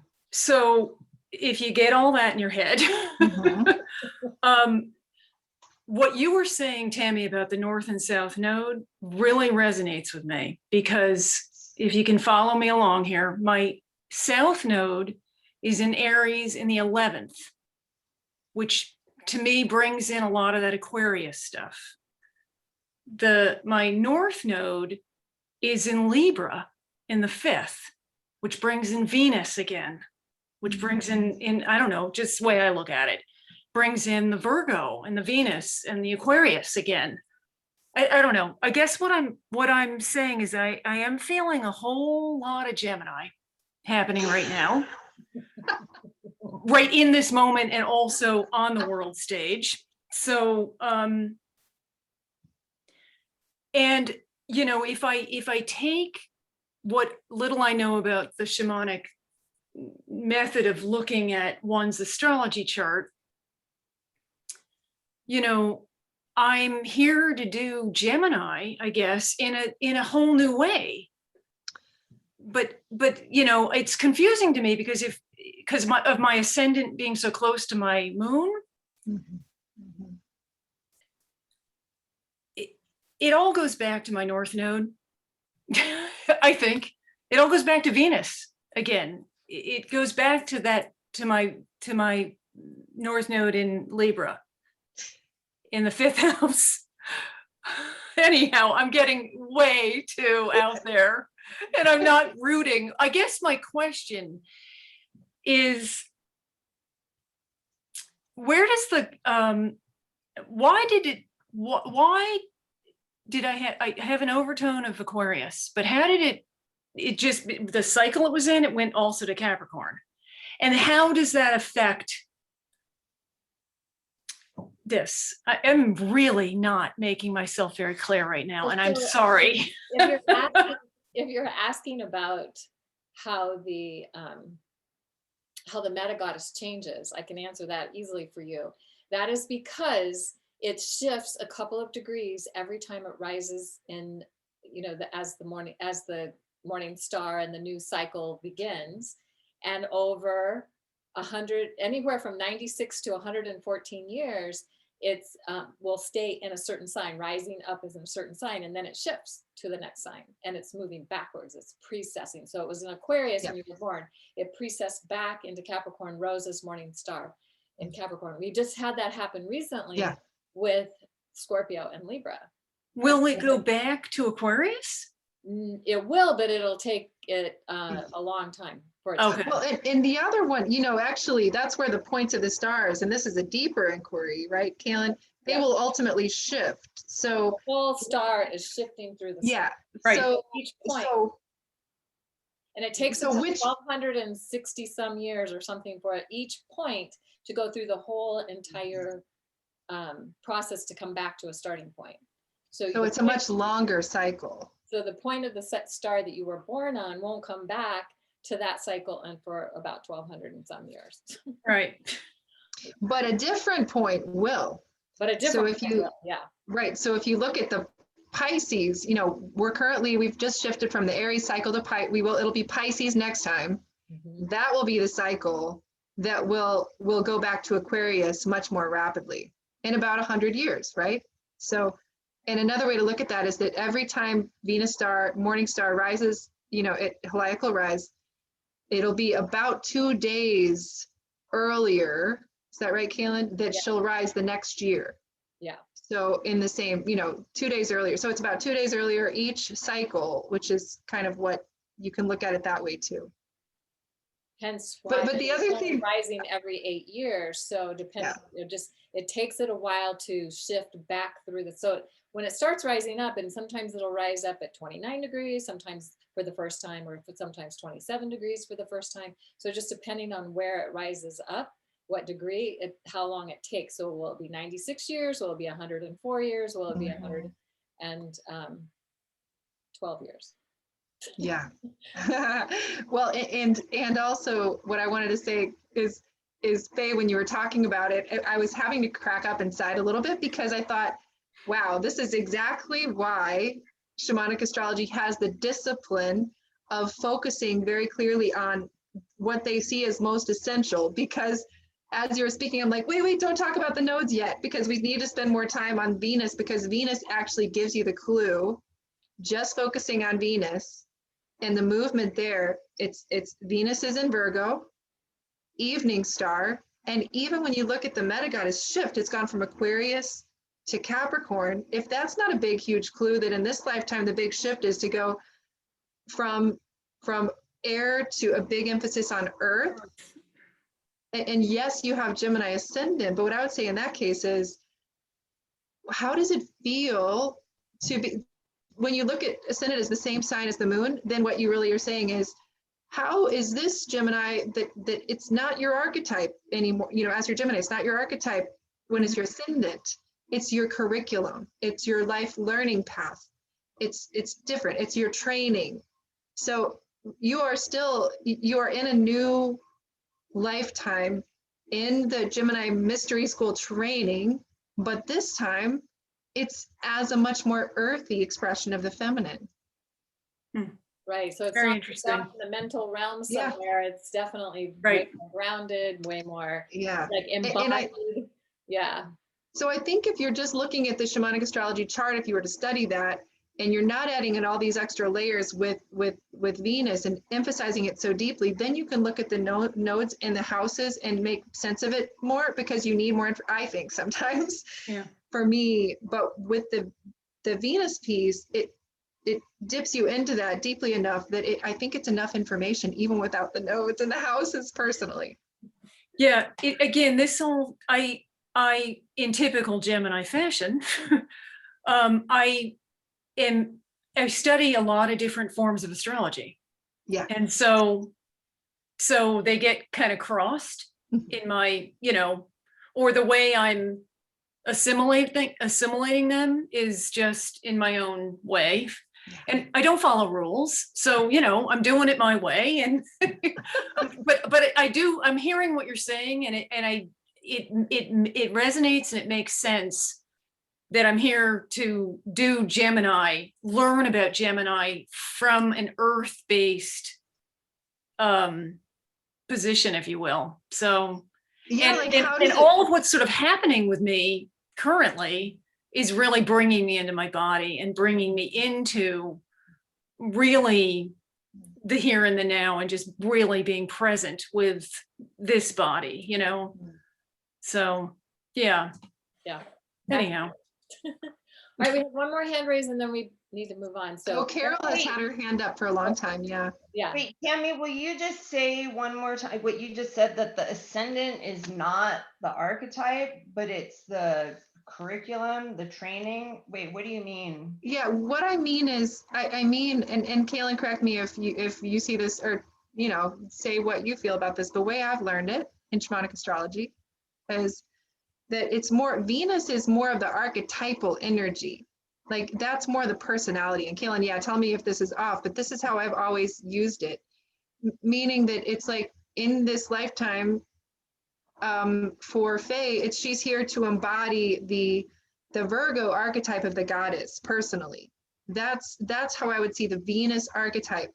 Speaker 5: if you get all that in your head, what you were saying, Tammy, about the North and South Node really resonates with me, because if you can follow me along here, my South Node is in Aries in the 11th, which to me brings in a lot of that Aquarius stuff. My North Node is in Libra in the 5th, which brings in Venus again, which brings in I don't know, just the way I look at it, brings in the Virgo and the Venus and the Aquarius again. I don't know. I guess what I'm saying is I am feeling a whole lot of Gemini happening right now, right in this moment, and also on the world stage. So, and if I take what little I know about the shamanic method of looking at one's astrology chart, I'm here to do Gemini, I guess, in a whole new way. But it's confusing to me because of my ascendant being so close to my moon. it all goes back to my North Node. I think it all goes back to Venus again. It goes back to that, to my North Node in Libra in the 5th house. Anyhow, I'm getting way too out there and I'm not rooting. I guess my question is, where does the, why did I have an overtone of Aquarius, but how did it just, the cycle it was in, it went also to Capricorn. And how does that affect this? I am really not making myself very clear right now, and I'm
Speaker 1: So,
Speaker 5: sorry.
Speaker 1: if you're asking about how the meta goddess changes, I can answer that easily for you. That is because it shifts a couple of degrees every time it rises in, you know, as the morning star and the new cycle begins. And over 100, anywhere from 96 to 114 years, it's will stay in a certain sign, rising up is in a certain sign, and then it shifts to the next sign, and it's moving backwards. It's precessing. So it was in Aquarius when you were born. It precessed back into Capricorn, rose as morning star in Capricorn. We just had that happen recently with Scorpio and Libra.
Speaker 5: Will it go back to Aquarius?
Speaker 1: It will, but it'll take it a long time for it to
Speaker 5: Okay.
Speaker 2: Well, and the other one, you know, actually, that's where the points of the stars, and this is a deeper inquiry, right, Kaylin? They will ultimately shift. So
Speaker 1: the whole star is shifting through the
Speaker 2: yeah,
Speaker 5: Right.
Speaker 2: so
Speaker 1: each point. And it takes
Speaker 2: So
Speaker 1: about
Speaker 2: which-
Speaker 1: 1,260 some years or something for each point to go through the whole entire process to come back to a starting point.
Speaker 2: So it's a much longer cycle.
Speaker 1: So the point of the set star that you were born on won't come back to that cycle and for about 1,200 and some years.
Speaker 5: Right.
Speaker 2: But a different point will.
Speaker 1: But a different,
Speaker 2: if you-
Speaker 1: yeah.
Speaker 2: Right. So if you look at the Pisces, you know, we've just shifted from the Aries cycle to Pisces. It'll be Pisces next time. That will be the cycle that will go back to Aquarius much more rapidly in about 100 years, right? So, and another way to look at that is that every time Venus star, morning star rises, you know, at heliacal rise, it'll be about 2 days earlier. Is that right, Kaylin? That she'll rise the next year.
Speaker 1: Yeah.
Speaker 2: So in the same, you know, 2 days earlier. So it's about 2 days earlier each cycle, which is kind of what you can look at it that way too.
Speaker 1: Hence
Speaker 2: But
Speaker 1: why
Speaker 2: the
Speaker 1: it's
Speaker 2: other
Speaker 1: only
Speaker 2: thing-
Speaker 1: rising every 8 years. So depending, it takes it a while to shift back through so when it starts rising up, and sometimes it'll rise up at 29 degrees, sometimes for the first time, or sometimes 27 degrees for the first time. So just depending on where it rises up, what degree, how long it takes. So will it be 96 years? Will it be 104 years? Will it be 112 years?
Speaker 2: Yeah. Well, and also what I wanted to say is Faye, when you were talking about it, I was having to crack up inside a little bit because I thought, wow, this is exactly why shamanic astrology has the discipline of focusing very clearly on what they see as most essential. Because as you were speaking, I'm like, wait, don't talk about the nodes yet, because we need to spend more time on Venus, because Venus actually gives you the clue. Just focusing on Venus and the movement there, it's Venus is in Virgo, evening star, and even when you look at the meta goddess shift, it's gone from Aquarius to Capricorn. If that's not a big, huge clue that in this lifetime, the big shift is to go from air to a big emphasis on earth. And yes, you have Gemini ascendant, but what I would say in that case is, how does it feel to be, when you look at ascendant as the same sign as the moon, then what you really are saying is, how is this Gemini that it's not your archetype anymore? You know, as your Gemini, it's not your archetype when it's your ascendant. It's your curriculum. It's your life learning path. It's different. It's your training. So you are in a new lifetime in the Gemini Mystery School training, but this time it's as a much more earthy expression of the feminine.
Speaker 1: Right. So it's
Speaker 5: Very
Speaker 1: not
Speaker 5: interesting.
Speaker 1: in the mental realm
Speaker 2: Yeah.
Speaker 1: somewhere. It's definitely
Speaker 5: Right.
Speaker 1: way more grounded, way more
Speaker 2: Yeah.
Speaker 1: like
Speaker 2: and
Speaker 1: embodied. Yeah.
Speaker 2: So I think if you're just looking at the shamanic astrology chart, if you were to study that, and you're not adding in all these extra layers with Venus and emphasizing it so deeply, then you can look at the nodes in the houses and make sense of it more, because you need more, I think sometimes,
Speaker 5: Yeah.
Speaker 2: for me. But with the Venus piece, it dips you into that deeply enough that I think it's enough information even without the nodes in the houses personally.
Speaker 5: Yeah, again, this all, I, in typical Gemini fashion, I study a lot of different forms of astrology.
Speaker 2: Yeah.
Speaker 5: And so they get kind of crossed in my, or the way I'm assimilating them is just in my own way. And I don't follow rules. So, I'm doing it my way. And, but I'm hearing what you're saying, and it resonates, and it makes sense that I'm here to do Gemini, learn about Gemini from an earth-based position, if you will. So,
Speaker 2: Yeah,
Speaker 5: and all of what's sort of happening with me currently is really bringing me into my body and bringing me into really the here and the now, and just really being present with this body, So, yeah.
Speaker 1: Yeah.
Speaker 5: Anyhow.
Speaker 1: All right, we have one more hand raised and then we need to move on. So
Speaker 2: Carol has had her hand up for a long time. Yeah.
Speaker 4: Wait, Tammy, will you just say one more time what you just said, that the ascendant is not the archetype, but it's the curriculum, the training? Wait, what do you mean?
Speaker 2: Yeah, what I mean is, I mean, and Kaylin, correct me if you see this, or say what you feel about this. The way I've learned it in shamanic astrology is that it's more, Venus is more of the archetypal energy. Like that's more the personality. And Kaylin, yeah, tell me if this is off, but this is how I've always used it. Meaning that it's like in this lifetime, for Faye, she's here to embody the Virgo archetype of the goddess personally. That's how I would see the Venus archetype.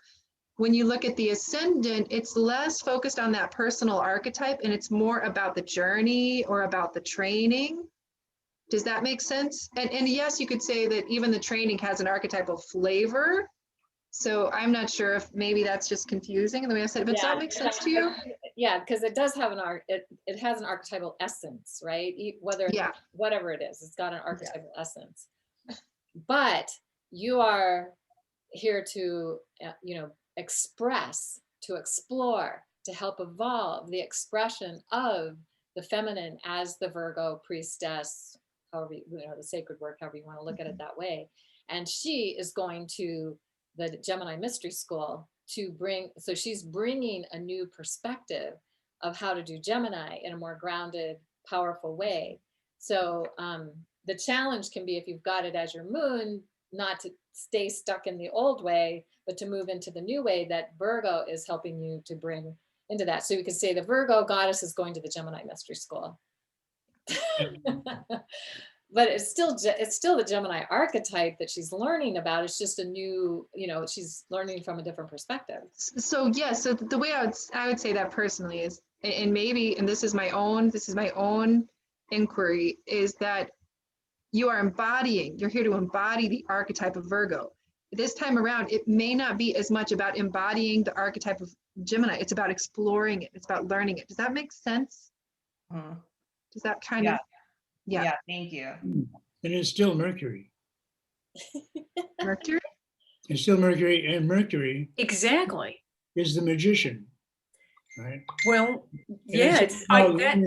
Speaker 2: When you look at the ascendant, it's less focused on that personal archetype, and it's more about the journey or about the training. Does that make sense? And yes, you could say that even the training has an archetypal flavor. So I'm not sure if maybe that's just confusing in the way I said it, but does that make sense to you?
Speaker 1: Yeah, because it does have it has an archetypal essence, right? Whatever it is, it's got an archetypal essence. But you are here to, express, to explore, to help evolve the expression of the feminine as the Virgo priestess, however, the sacred work, however you want to look at it that way. And she is going to the Gemini Mystery School to she's bringing a new perspective of how to do Gemini in a more grounded, powerful way. So the challenge can be, if you've got it as your moon, not to stay stuck in the old way, but to move into the new way that Virgo is helping you to bring into that. So you could say the Virgo goddess is going to the Gemini Mystery School. But it's still the Gemini archetype that she's learning about. It's just a new, she's learning from a different perspective.
Speaker 2: So yeah, so the way I would say that personally is, and this is my own inquiry, is that you're here to embody the archetype of Virgo. This time around, it may not be as much about embodying the archetype of Gemini. It's about exploring it. It's about learning it. Does that make sense? Does that kind of?
Speaker 4: Yeah, thank you.
Speaker 6: And it's still Mercury.
Speaker 2: Mercury?
Speaker 6: It's still Mercury, and Mercury
Speaker 5: Exactly.
Speaker 6: is the magician, right?
Speaker 5: Well, yeah,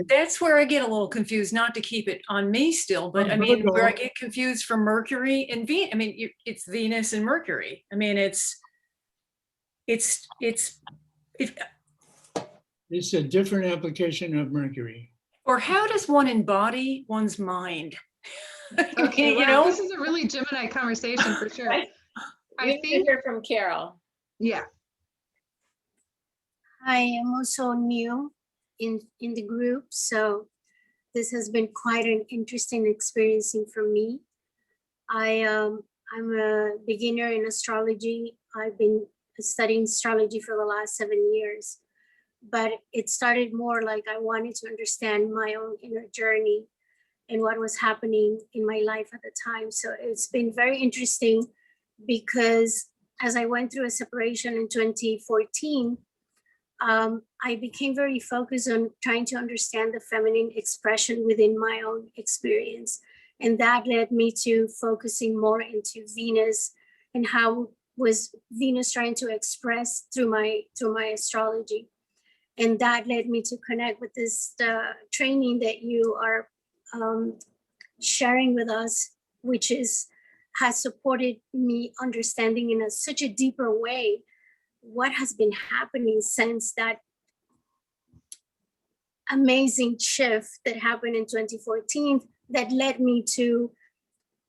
Speaker 5: that's where I get a little confused, not to keep it on me still, but I mean, where I get confused from Mercury and Venus. I mean, it's Venus and Mercury. I mean, it's
Speaker 6: a different application of Mercury.
Speaker 5: Or how does one embody one's mind?
Speaker 2: Okay, this is a really Gemini conversation for sure.
Speaker 1: Right? I think to hear from Carol.
Speaker 2: Yeah.
Speaker 8: I am also new in the group, so this has been quite an interesting experiencing for me. I'm a beginner in astrology. I've been studying astrology for the last 7 years, but it started more like I wanted to understand my own inner journey. and what was happening in my life at the time. So it's been very interesting because as I went through a separation in 2014, I became very focused on trying to understand the feminine expression within my own experience. And that led me to focusing more into Venus and how was Venus trying to express through my astrology. And that led me to connect with this training that you are sharing with us, which has supported me understanding in such a deeper way what has been happening since that amazing shift that happened in 2014 that led me to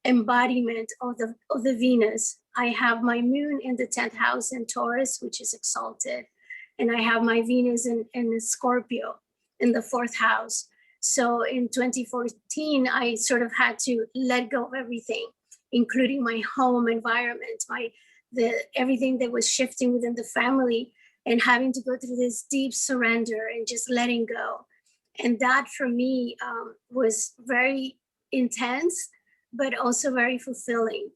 Speaker 8: embodiment of the Venus. I have my moon in the 10th house in Taurus, which is exalted, and I have my Venus in Scorpio in the 4th house. So in 2014, I sort of had to let go of everything, including my home environment, everything that was shifting within the family, and having to go through this deep surrender and just letting go. And that for me was very intense, but also very fulfilling.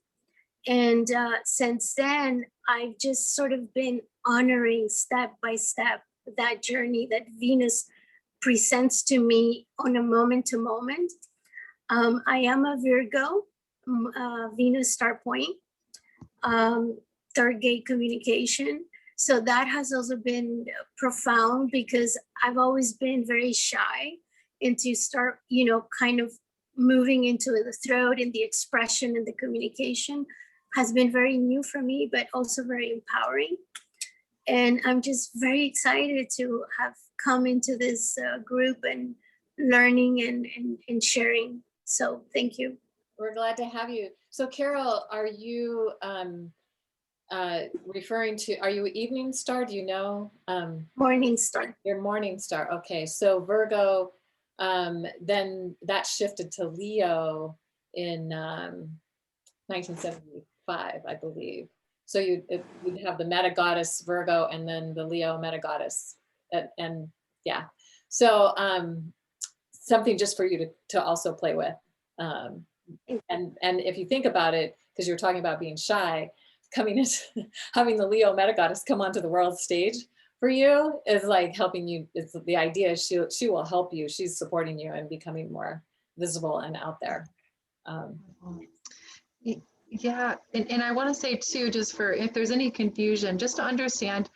Speaker 8: And since then, I've just sort of been honoring step by step that journey that Venus presents to me on a moment to moment. I am a Virgo, Venus star point, third gate communication. So that has also been profound because I've always been very shy and to start, kind of moving into the throat and the expression and the communication has been very new for me, but also very empowering. And I'm just very excited to have come into this group and learning and sharing. So thank you.
Speaker 1: We're glad to have you. So Carol, are you referring to, are you evening star? Do you know?
Speaker 8: Morning star.
Speaker 1: Your morning star. Okay. So Virgo, then that shifted to Leo in 1975, I believe. So you'd have the meta goddess Virgo and then the Leo meta goddess. And yeah, so something just for you to also play with. And if you think about it, because you're talking about being shy, coming into having the Leo meta goddess come onto the world stage for you is like helping you. It's the idea she will help you. She's supporting you and becoming more visible and out there.
Speaker 2: Yeah, and I want to say too, just for if there's any confusion, just to understand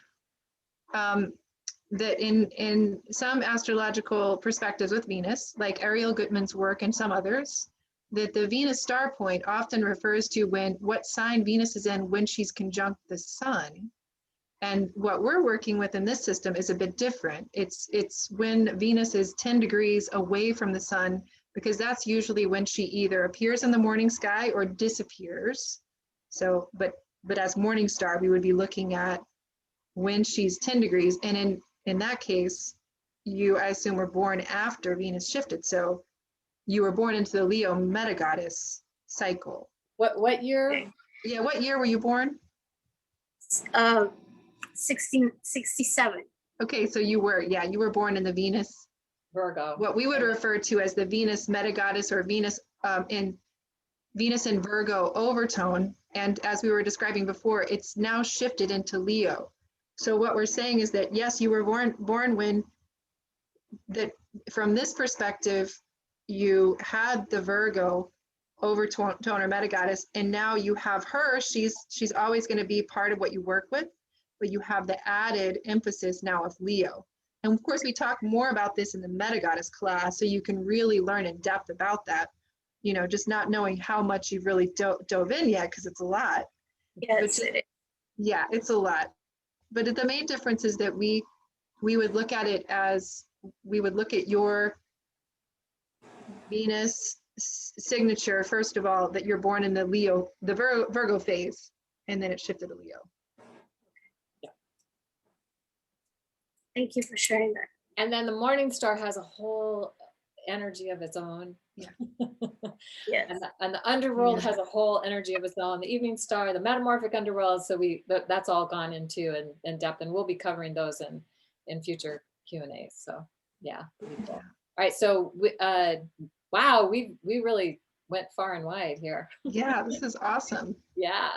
Speaker 2: that in some astrological perspectives with Venus, like Ariel Gutman's work and some others, that the Venus star point often refers to what sign Venus is in when she's conjunct the sun. And what we're working with in this system is a bit different. It's when Venus is 10 degrees away from the sun, because that's usually when she either appears in the morning sky or disappears. So, but as morning star, we would be looking at when she's 10 degrees. And in that case, I assume, were born after Venus shifted. So you were born into the Leo meta goddess cycle.
Speaker 1: What year?
Speaker 2: Yeah, what year were you born?
Speaker 8: 1667.
Speaker 2: Okay, so you were born in the Venus,
Speaker 1: Virgo.
Speaker 2: what we would refer to as the Venus meta goddess, or Venus in Virgo overtone. And as we were describing before, it's now shifted into Leo. So what we're saying is that yes, you were born when that from this perspective, you had the Virgo overtone or meta goddess, and now you have her. She's always going to be part of what you work with, but you have the added emphasis now of Leo. And of course, we talk more about this in the meta goddess class, so you can really learn in depth about that. Just not knowing how much you've really dove in yet, because it's a lot.
Speaker 8: Yes, it is.
Speaker 2: Yeah, it's a lot. But the main difference is that we would look at it as, we would look at your Venus signature, first of all, that you're born in the Virgo phase, and then it shifted to Leo.
Speaker 8: Thank you for sharing that.
Speaker 1: And then the morning star has a whole energy of its own.
Speaker 2: Yeah.
Speaker 8: Yes.
Speaker 1: And the underworld has a whole energy of its own. The evening star, the metamorphic underworld. So that's all gone into in depth, and we'll be covering those in future Q&As. So yeah. All right. So Wow, we really went far and wide here.
Speaker 2: Yeah, this is awesome.
Speaker 1: Yeah.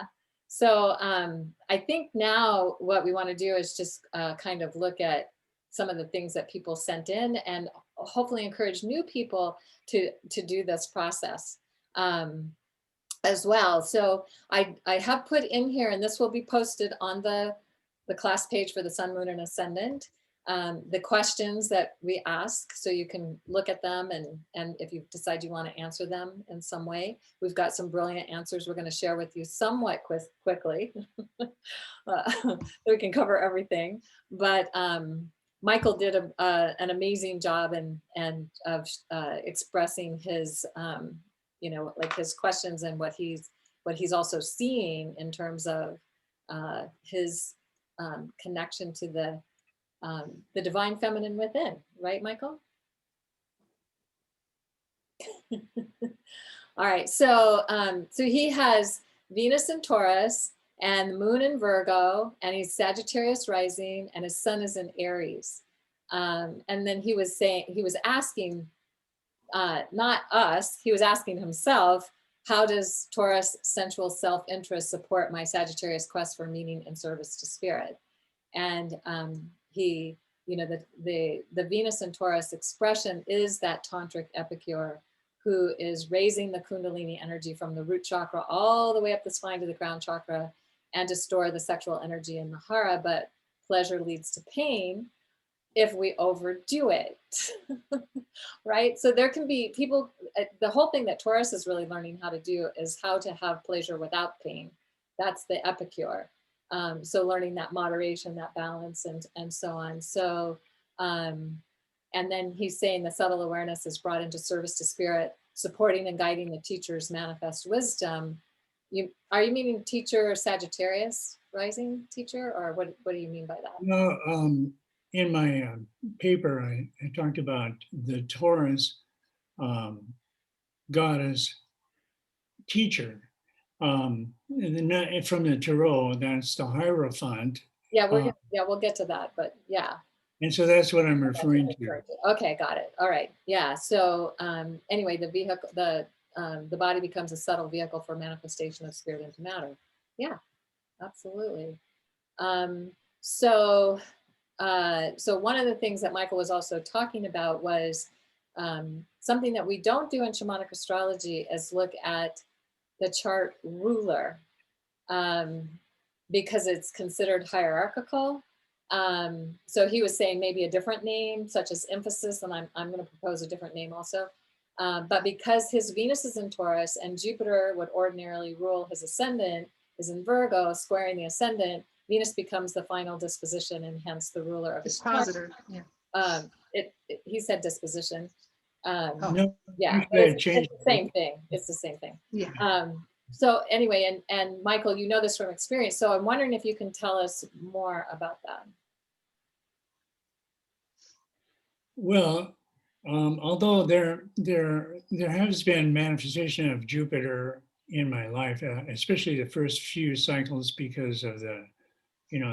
Speaker 1: So I think now what we want to do is just kind of look at some of the things that people sent in and hopefully encourage new people to do this process as well. So I have put in here, and this will be posted on the class page for the Sun, Moon, and Ascendant, the questions that we ask, so you can look at them, and if you decide you want to answer them in some way, we've got some brilliant answers we're going to share with you somewhat quickly. So we can cover everything. But Michael did an amazing job and of expressing his, you know, like his questions and what he's also seeing in terms of his connection to the divine feminine within, right, Michael? All right, so so he has Venus in Taurus and the moon in Virgo, and he's Sagittarius rising, and his sun is in Aries. And then he was asking, not us, he was asking himself, how does Taurus sensual self-interest support my Sagittarius quest for meaning and service to spirit? And he, you know, the Venus and Taurus expression is that tantric epicure who is raising the Kundalini energy from the root chakra all the way up the spine to the crown chakra, and to store the sexual energy in the hara. But pleasure leads to pain if we overdo it, right? So there can be people, the whole thing that Taurus is really learning how to do is how to have pleasure without pain. That's the epicure. So learning that moderation, that balance, and so on. So, and then he's saying the subtle awareness is brought into service to spirit, supporting and guiding the teacher's manifest wisdom. Are you meaning teacher Sagittarius rising teacher, or what do you mean by that?
Speaker 6: No, in my paper, I talked about the Taurus goddess teacher. And from the Tarot, that's the Hierophant.
Speaker 1: Yeah, we'll get to that, but yeah.
Speaker 6: And so that's what I'm referring to.
Speaker 1: Okay, got it. All right. Yeah. So anyway, the vehicle, the body becomes a subtle vehicle for manifestation of spirit into matter. Yeah, absolutely. So one of the things that Michael was also talking about was something that we don't do in shamanic astrology is look at the chart ruler because it's considered hierarchical. So he was saying maybe a different name, such as emphasis, and I'm going to propose a different name also. But because his Venus is in Taurus and Jupiter would ordinarily rule his ascendant is in Virgo, squaring the ascendant, Venus becomes the final disposition and hence the ruler of his chart.
Speaker 2: Dispositor, yeah.
Speaker 1: He said disposition.
Speaker 6: No,
Speaker 1: Yeah,
Speaker 6: you
Speaker 1: but it's
Speaker 6: changed
Speaker 1: the same thing. It's the same thing.
Speaker 2: Yeah.
Speaker 1: So anyway, and Michael, you know this from experience. So I'm wondering if you can tell us more about that.
Speaker 6: Well, although there has been manifestation of Jupiter in my life, especially the first few cycles, because of the,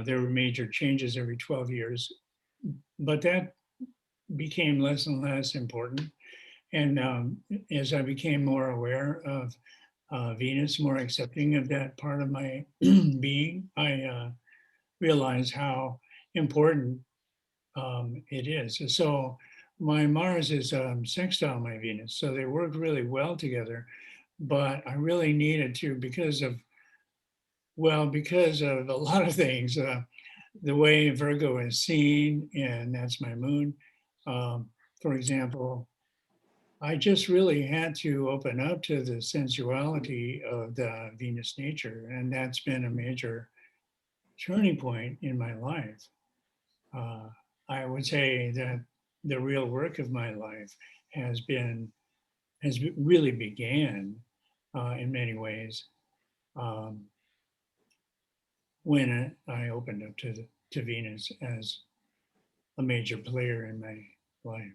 Speaker 6: there were major changes every 12 years, but that became less and less important. And as I became more aware of Venus, more accepting of that part of my being, I realized how important it is. So my Mars is sextile my Venus, so they work really well together. But I really needed to because of a lot of things. The way Virgo is seen, and that's my moon. For example, I just really had to open up to the sensuality of the Venus nature, and that's been a major turning point in my life. I would say that the real work of my life has really began in many ways when I opened up to Venus as a major player in my life.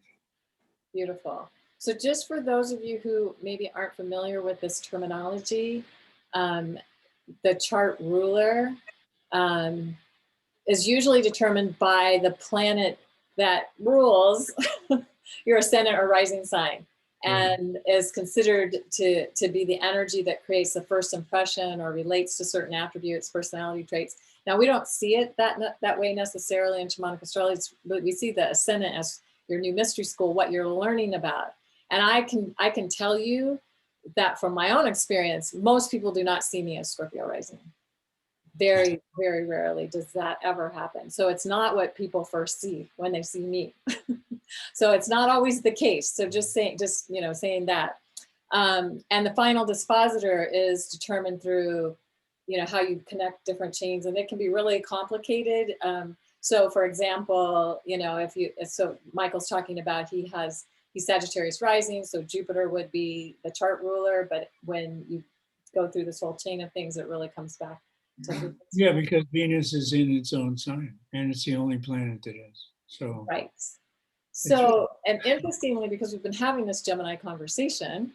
Speaker 1: Beautiful. So just for those of you who maybe aren't familiar with this terminology, the chart ruler is usually determined by the planet that rules your ascendant or rising sign. and is considered to be the energy that creates the first impression or relates to certain attributes, personality traits. Now, we don't see it that way necessarily in shamanic astrology, but we see the ascendant as your new mystery school, what you're learning about. And I can tell you that from my own experience, most people do not see me as Scorpio rising. Very, very rarely does that ever happen. So it's not what people first see when they see me. So it's not always the case. So just saying that. And the final dispositor is determined through, how you connect different chains, and it can be really complicated. So for example, so Michael's talking about he's Sagittarius rising, so Jupiter would be the chart ruler, but when you go through this whole chain of things, it really comes back to
Speaker 6: Yeah, because Venus is in its own sign, and it's the only planet that is. So
Speaker 1: right. So, and interestingly, because we've been having this Gemini conversation,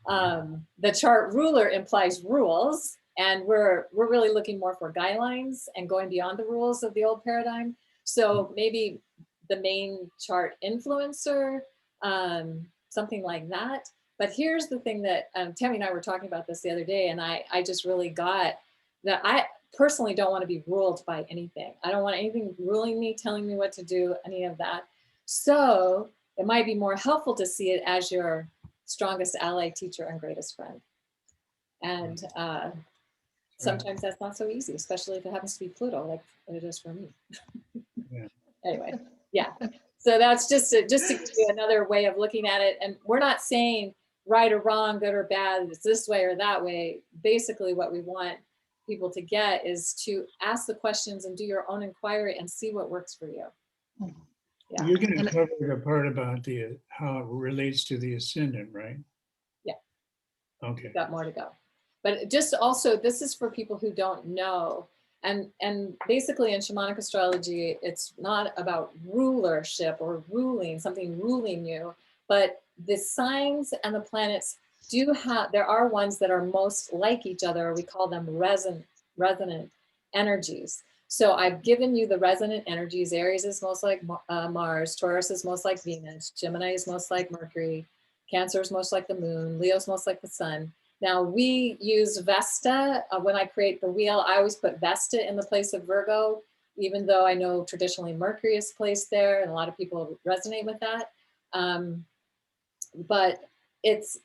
Speaker 1: the chart ruler implies rules, and we're really looking more for guidelines and going beyond the rules of the old paradigm. So maybe the main chart influencer, something like that. But here's the thing that Tammy and I were talking about this the other day, and I just really got that I personally don't want to be ruled by anything. I don't want anything ruling me, telling me what to do, any of that. So it might be more helpful to see it as your strongest ally, teacher, and greatest friend. And sometimes that's not so easy, especially if it happens to be Pluto, like it is for me.
Speaker 6: Yeah.
Speaker 1: Anyway, yeah. So that's just to give you another way of looking at it. And we're not saying right or wrong, good or bad, it's this way or that way. Basically, what we want people to get is to ask the questions and do your own inquiry and see what works for you. Yeah.
Speaker 6: You're going to cover the part about how it relates to the ascendant, right?
Speaker 1: Yeah.
Speaker 6: Okay.
Speaker 1: Got more to go. But just also, this is for people who don't know. And basically in shamanic astrology, it's not about rulership or ruling, something ruling you, but the signs and the planets do have, there are ones that are most like each other. We call them resonant energies. So I've given you the resonant energies. Aries is most like Mars, Taurus is most like Venus, Gemini is most like Mercury, Cancer is most like the moon, Leo is most like the sun. Now we use Vesta. When I create the wheel, I always put Vesta in the place of Virgo, even though I know traditionally Mercury is placed there and a lot of people resonate with that. But it's,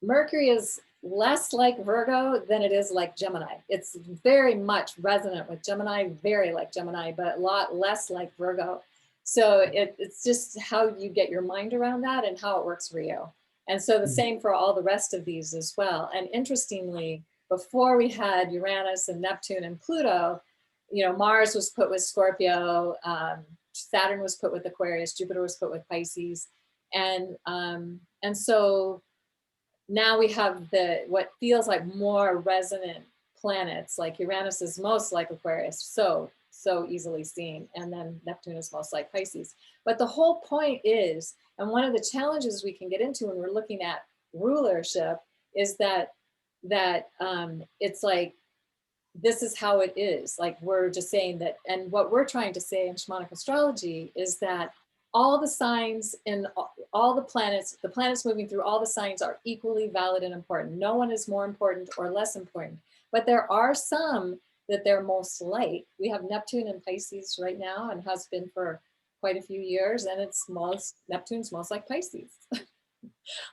Speaker 1: Mercury is less like Virgo than it is like Gemini. It's very much resonant with Gemini, very like Gemini, but a lot less like Virgo. So it's just how you get your mind around that and how it works for you. And so the same for all the rest of these as well. And interestingly, before we had Uranus and Neptune and Pluto, Mars was put with Scorpio, Saturn was put with Aquarius, Jupiter was put with Pisces. And so now we have what feels like more resonant planets, like Uranus is most like Aquarius, so easily seen. And then Neptune is most like Pisces. But the whole point is, and one of the challenges we can get into when we're looking at rulership is that it's like, this is how it is. Like we're just saying that, and what we're trying to say in shamanic astrology is that all the signs in all the planets moving through all the signs are equally valid and important. No one is more important or less important, but there are some that they're most like. We have Neptune in Pisces right now and has been for quite a few years, and Neptune's most like Pisces.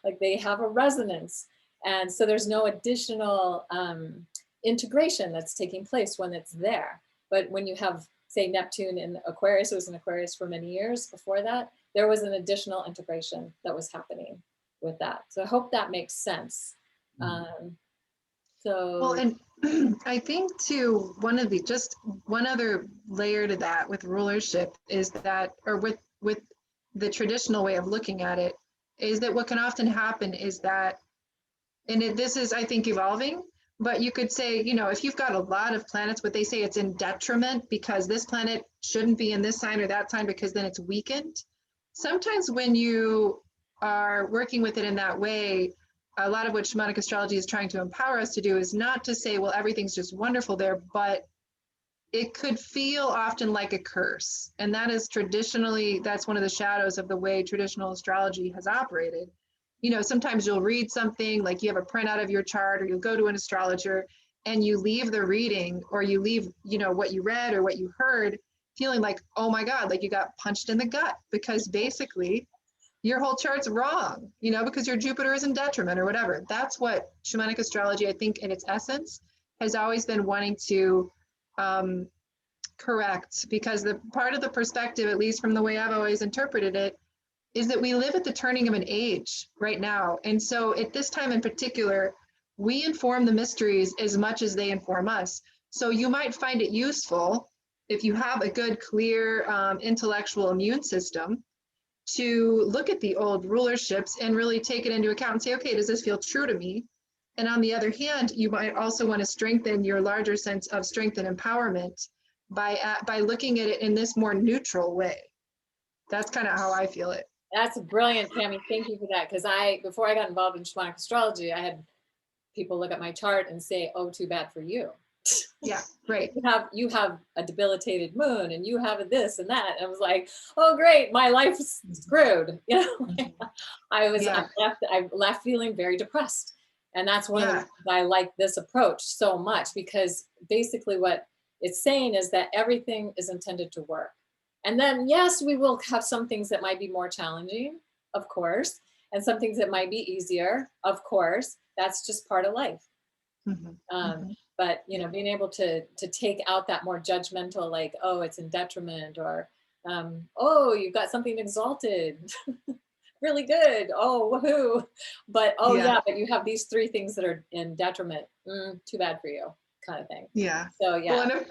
Speaker 1: Like they have a resonance. And so there's no additional integration that's taking place when it's there. But when you have, say, Neptune in Aquarius, it was in Aquarius for many years before that, there was an additional integration that was happening with that. So I hope that makes sense.
Speaker 2: Well, and I think too, just one other layer to that with rulership is that, or with the traditional way of looking at it, is that what can often happen is that, and this is, I think, evolving, but you could say, if you've got a lot of planets, what they say it's in detriment because this planet shouldn't be in this sign or that sign because then it's weakened. Sometimes when you are working with it in that way, a lot of what shamanic astrology is trying to empower us to do is not to say, well, everything's just wonderful there, but it could feel often like a curse. And that is traditionally, that's one of the shadows of the way traditional astrology has operated. You know, sometimes you'll read something like you have a printout of your chart, or you'll go to an astrologer and you leave the reading, or you leave, you know, what you read or what you heard feeling like, oh my God, like you got punched in the gut, because basically your whole chart's wrong, you know, because your Jupiter is in detriment or whatever. That's what shamanic astrology, I think, in its essence, has always been wanting to correct, because the part of the perspective, at least from the way I've always interpreted it, is that we live at the turning of an age right now. And so at this time in particular, we inform the mysteries as much as they inform us. So you might find it useful if you have a good, clear intellectual immune system to look at the old rulerships and really take it into account and say, okay, does this feel true to me? And on the other hand, you might also want to strengthen your larger sense of strength and empowerment by looking at it in this more neutral way. That's kind of how I feel it.
Speaker 1: That's brilliant, Tammy. Thank you for that. Because before I got involved in shamanic astrology, I had people look at my chart and say, "Oh, too bad for you.
Speaker 2: Yeah, right.
Speaker 1: You have a debilitated moon, and you have this and that." And I was like, "Oh, great, my life's screwed." You know, I left feeling very depressed, and that's one of the reasons I like this approach so much, because basically what it's saying is that everything is intended to work. And then, yes, we will have some things that might be more challenging, of course, and some things that might be easier, of course. That's just part of life. But, you know, being able to take out that more judgmental, like, oh, it's in detriment, or, oh, you've got something exalted, really good. Oh, woohoo. But, oh, yeah, but you have these 3 things that are in detriment. Too bad for you, kind of thing.
Speaker 2: Yeah.
Speaker 1: So, yeah.
Speaker 2: Well,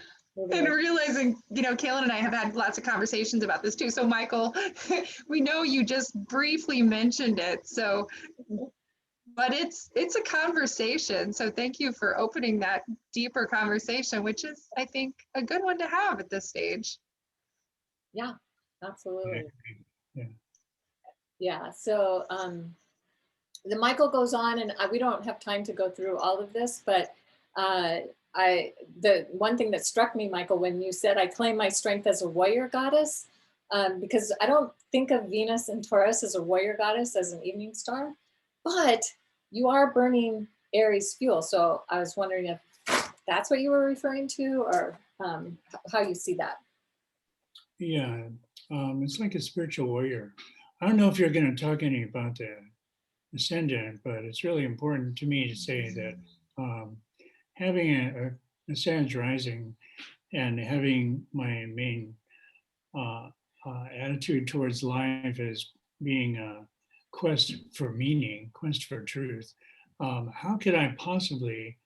Speaker 2: and realizing, you know, Kaylin and I have had lots of conversations about this too. So Michael, we know you just briefly mentioned it. So, but it's a conversation. So thank you for opening that deeper conversation, which is, I think, a good one to have at this stage.
Speaker 1: Yeah, absolutely.
Speaker 6: Yeah.
Speaker 1: Yeah. So the Michael goes on, and we don't have time to go through all of this, but the one thing that struck me, Michael, when you said, I claim my strength as a warrior goddess, because I don't think of Venus in Taurus as a warrior goddess, as an evening star, but you are burning Aries fuel. So I was wondering if that's what you were referring to, or how you see that.
Speaker 6: Yeah, it's like a spiritual warrior. I don't know if you're going to talk any about the ascendant, but it's really important to me to say that having a Sag rising and having my main attitude towards life as being a quest for meaning, quest for truth, how could I possibly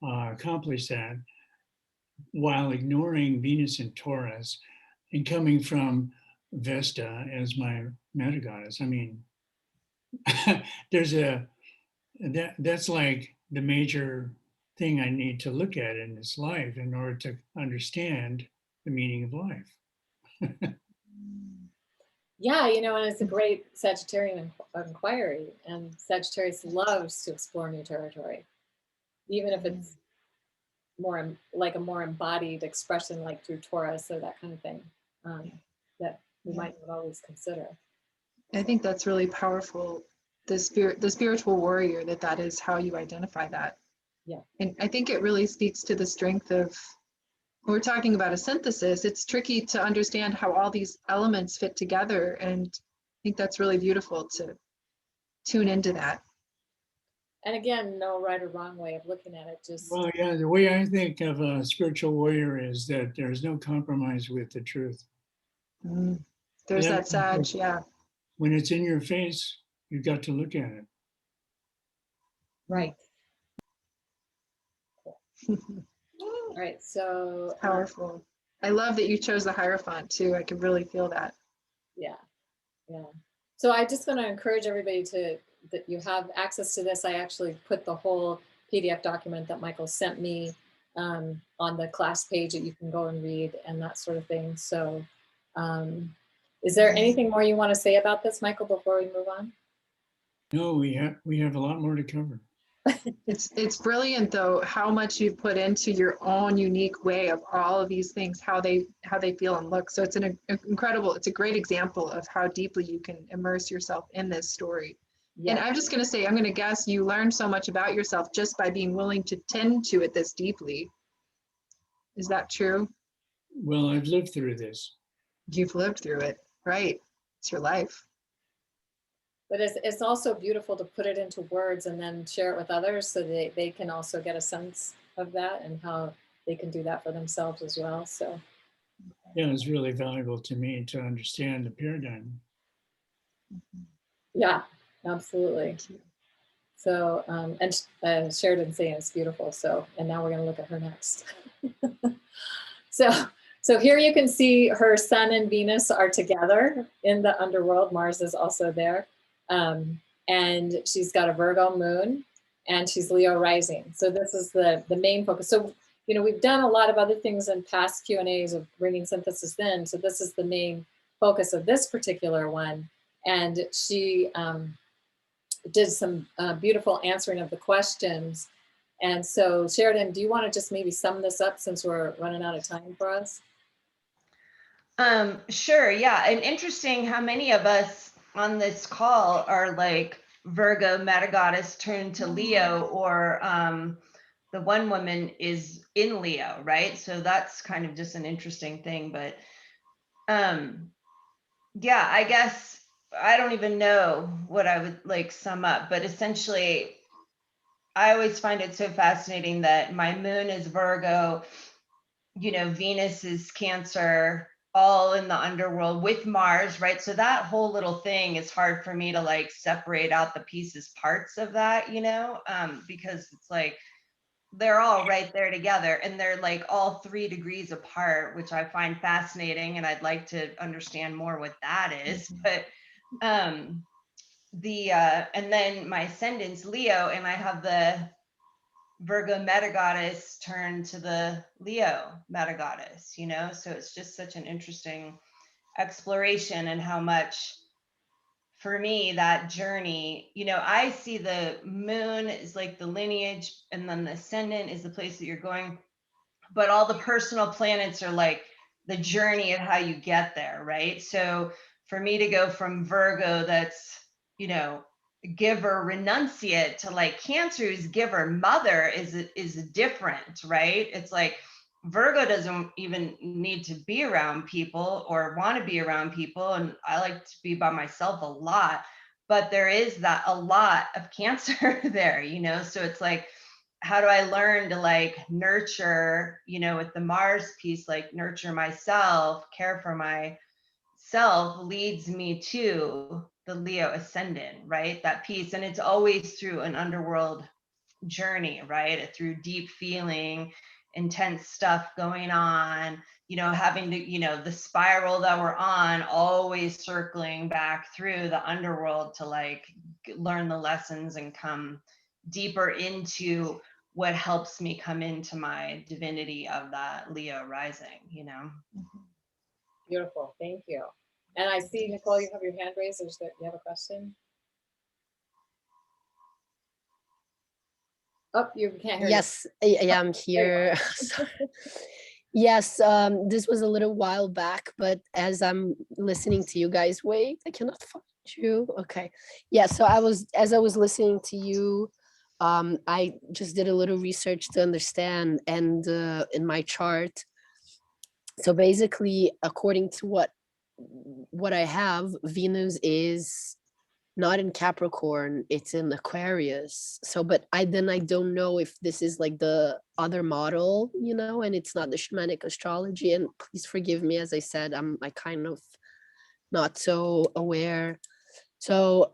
Speaker 6: accomplish that while ignoring Venus and Taurus and coming from Vesta as my meta goddess? I mean, that's like the major thing I need to look at in this life in order to understand the meaning of life.
Speaker 1: Yeah, you know, and it's a great Sagittarian inquiry, and Sagittarius loves to explore new territory, even if it's more like a more embodied expression, like through Taurus or that kind of thing, that we might not always consider.
Speaker 2: I think that's really powerful. The spiritual warrior, that is how you identify that.
Speaker 1: Yeah.
Speaker 2: And I think it really speaks to the strength of, when we're talking about a synthesis, it's tricky to understand how all these elements fit together. And I think that's really beautiful to tune into that.
Speaker 1: And again, no right or wrong way of looking at it. Just,
Speaker 6: Well, yeah, the way I think of a spiritual warrior is that there's no compromise with the truth.
Speaker 2: There's that Sag, yeah.
Speaker 6: When it's in your face, you've got to look at it.
Speaker 1: right. All right, so
Speaker 2: Powerful. I love that you chose the Hierophant too. I could really feel that.
Speaker 1: yeah. So I just want to encourage everybody that you have access to this. I actually put the whole PDF document that Michael sent me on the class page that you can go and read and that sort of thing. So is there anything more you want to say about this, Michael, before we move on?
Speaker 6: No, we have a lot more to cover.
Speaker 2: It's brilliant though, how much you've put into your own unique way of all of these things, how they feel and look. So it's an incredible, it's a great example of how deeply you can immerse yourself in this story. And
Speaker 1: Yeah,
Speaker 2: I'm just gonna say, I'm gonna guess you learned so much about yourself just by being willing to tend to it this deeply. Is that true?
Speaker 6: Well, I've lived through this.
Speaker 2: You've lived through it, right? It's your life.
Speaker 1: but it's also beautiful to put it into words and then share it with others so they can also get a sense of that and how they can do that for themselves as well. So
Speaker 6: Yeah, it's really valuable to me to understand the paradigm.
Speaker 1: yeah, absolutely.
Speaker 2: Thank you.
Speaker 1: So and Sheridan saying it's beautiful. So and now we're going to look at her next. So here you can see her Sun and Venus are together in the underworld. Mars is also there. And she's got a Virgo moon and she's Leo rising. So this is the main focus. So, you know, we've done a lot of other things in past Q&As of bringing synthesis in. So this is the main focus of this particular one. And she did some beautiful answering of the questions. And so Sheridan, do you want to just maybe sum this up since we're running out of time for us?
Speaker 4: Sure. Yeah. And interesting how many of us on this call are like Virgo metagoddess turned to Leo, or the one woman is in Leo, right? So that's kind of just an interesting thing. But yeah, I guess I don't even know what I would like sum up, but essentially, I always find it so fascinating that my moon is Virgo, you know, Venus is Cancer, all in the underworld with Mars, right? So that whole little thing is hard for me to like separate out the pieces, parts of that, you know, because it's like they're all right there together and they're like all 3 degrees apart, which I find fascinating. And I'd like to understand more what that is. But and then my ascendant's Leo, and I have the Virgo metagoddess turned to the Leo metagoddess, you know? So it's just such an interesting exploration, and how much for me that journey, you know, I see the moon is like the lineage, and then the ascendant is the place that you're going, but all the personal planets are like the journey of how you get there, right? So for me to go from Virgo, that's, you know, giver renunciate, to like Cancer's giver mother is different, right? It's like Virgo doesn't even need to be around people or want to be around people, and I like to be by myself a lot, but there is that a lot of Cancer there, you know? So it's like, how do I learn to like nurture, you know, with the Mars piece, like nurture myself, care for myself, leads me to the Leo ascendant, right? That piece. And it's always through an underworld journey, right? Through deep feeling, intense stuff going on, you know, having to, you know, the spiral that we're on, always circling back through the underworld to like learn the lessons and come deeper into what helps me come into my divinity of that Leo rising, you know?
Speaker 1: Beautiful, thank you. And I see, Nicole, you have your hand raised. You have a question? Oh, you can't hear.
Speaker 7: Yes, yeah, I'm here. Sorry. Yes, this was a little while back, but as I'm listening to you guys, wait, I cannot find you. Okay. Yeah, so as I was listening to you, I just did a little research to understand, and in my chart. So basically, according to what I have, Venus is not in Capricorn, it's in Aquarius. So, but I don't know if this is like the other model, you know, and it's not the shamanic astrology. And please forgive me, as I said, I kind of not so aware. So,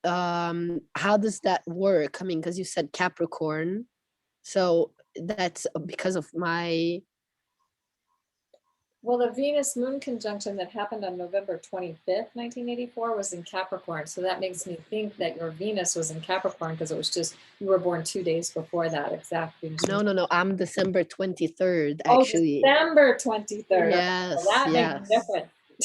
Speaker 7: how does that work? I mean, because you said Capricorn, so that's because of my.
Speaker 1: Well, the Venus Moon conjunction that happened on November 25th, 1984 was in Capricorn. So that makes me think that your Venus was in Capricorn because it was just, you were born 2 days before that exact Venus.
Speaker 7: No, I'm December 23rd,
Speaker 1: Oh,
Speaker 7: actually.
Speaker 1: December 23rd.
Speaker 7: Yes,
Speaker 1: Well, that
Speaker 7: yes.
Speaker 1: makes a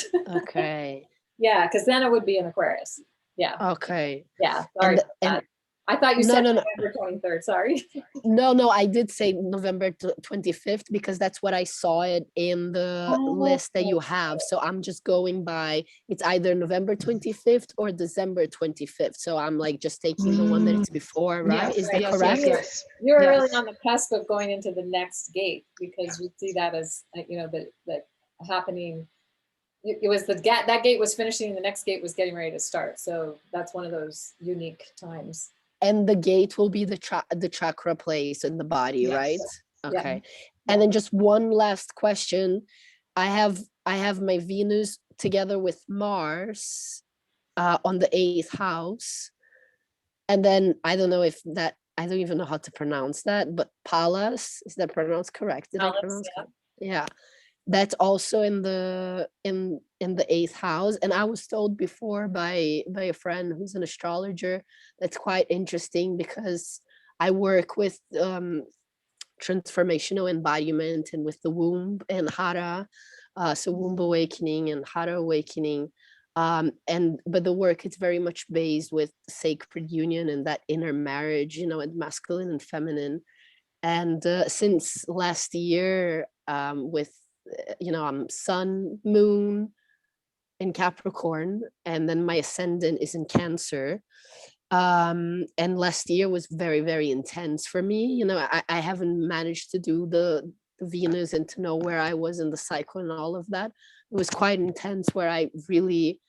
Speaker 1: difference.
Speaker 7: Okay.
Speaker 1: Yeah, because then it would be in Aquarius. Yeah.
Speaker 7: Okay.
Speaker 1: Yeah. Sorry.
Speaker 7: And
Speaker 1: I thought you
Speaker 7: No,
Speaker 1: said
Speaker 7: no, no.
Speaker 1: November 23rd, sorry.
Speaker 7: No, I did say November 25th because that's what I saw it in the list that you have. So I'm just going by, it's either November 25th or December 25th. So I'm like just taking the one that it's before, right?
Speaker 2: Yes,
Speaker 7: Is that
Speaker 2: yes,
Speaker 7: correct?
Speaker 2: yes.
Speaker 1: You're really
Speaker 2: Yes.
Speaker 1: on the cusp of going into the next gate because we see that as, you know, the happening. It was that gate was finishing, the next gate was getting ready to start. So that's one of those unique times.
Speaker 7: And the gate will be the chakra place in the body,
Speaker 2: Yes.
Speaker 7: right?
Speaker 1: Yeah.
Speaker 7: Okay. And then just one last question. I have my Venus together with Mars on the 8th house. And then I don't know if that, I don't even know how to pronounce that, but Pallas, is that pronounced correct? Did I
Speaker 1: Pallas,
Speaker 7: pronounce
Speaker 1: yeah.
Speaker 7: correct? Yeah. That's also in the 8th house. And I was told before by a friend who's an astrologer, that's quite interesting because I work with transformational embodiment and with the womb and Hara, so womb awakening and Hara awakening. But the work is very much based with sacred union and that inner marriage, you know, and masculine and feminine. And since last year, with you know, I'm sun, moon in Capricorn, and then my ascendant is in Cancer. And last year was very, very intense for me. You know, I haven't managed to do the Venus and to know where I was in the cycle and all of that. It was quite intense where I really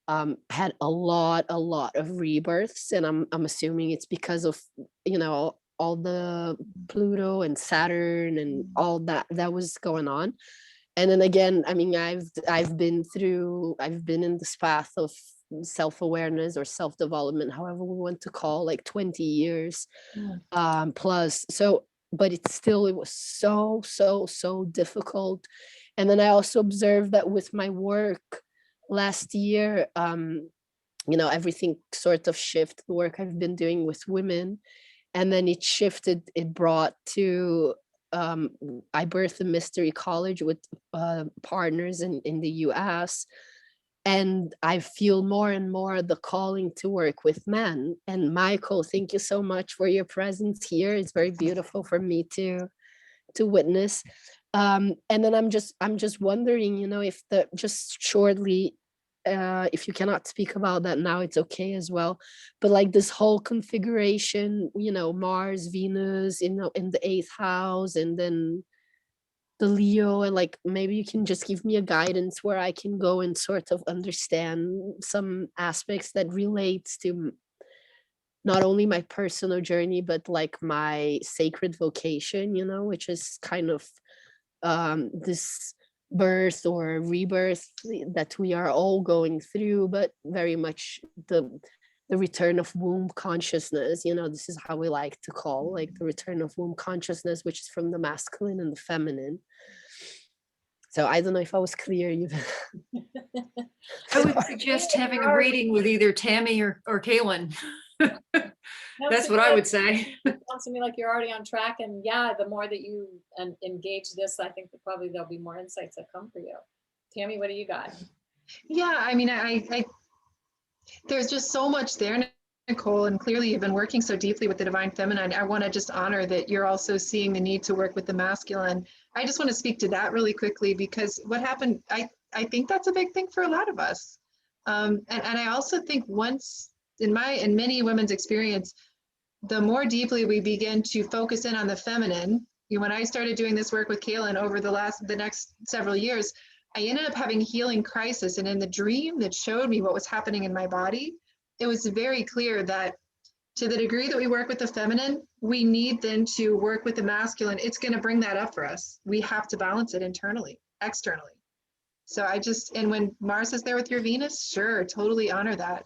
Speaker 7: had a lot of rebirths, and I'm assuming it's because of, you know, all the Pluto and Saturn and all that was going on. And then again, I mean, I've been in this path of self-awareness or self-development, however we want to call, like 20 years plus. So, but it was so difficult. And then I also observed that with my work last year, you know, everything sort of shifted, the work I've been doing with women, and then it shifted, it brought to I birthed a mystery college with partners in the US, and I feel more and more the calling to work with men. And Michael, thank you so much for your presence here. It's very beautiful for me to witness. And then I'm just wondering, you know, if just shortly, if you cannot speak about that now, it's okay as well. But like this whole configuration, you know, Mars, Venus, you know, in the 8th house, and then the Leo, and like maybe you can just give me a guidance where I can go and sort of understand some aspects that relates to not only my personal journey, but like my sacred vocation, you know, which is kind of this birth or rebirth that we are all going through, but very much the return of womb consciousness, you know, this is how we like to call, like the return of womb consciousness, which is from the masculine and the feminine. So I don't know if I was clear.
Speaker 5: I would suggest having a reading with either Tammy or Kaylin. That's what I would say.
Speaker 1: Sounds to me like you're already on track, and yeah, the more that you engage this, I think that probably there'll be more insights that come for you. Tammy, what do you got?
Speaker 2: Yeah, I mean, I there's just so much there, Nicole, and clearly you've been working so deeply with the divine feminine. I want to just honor that you're also seeing the need to work with the masculine. I just want to speak to that really quickly, because what happened, I think that's a big thing for a lot of us. And I also think once in many women's experience, the more deeply we begin to focus in on the feminine, when I started doing this work with Kaylin over the next several years, I ended up having healing crisis. And in the dream that showed me what was happening in my body, it was very clear that to the degree that we work with the feminine, we need then to work with the masculine. It's going to bring that up for us. We have to balance it internally, externally. So and when Mars is there with your Venus, sure, totally honor that.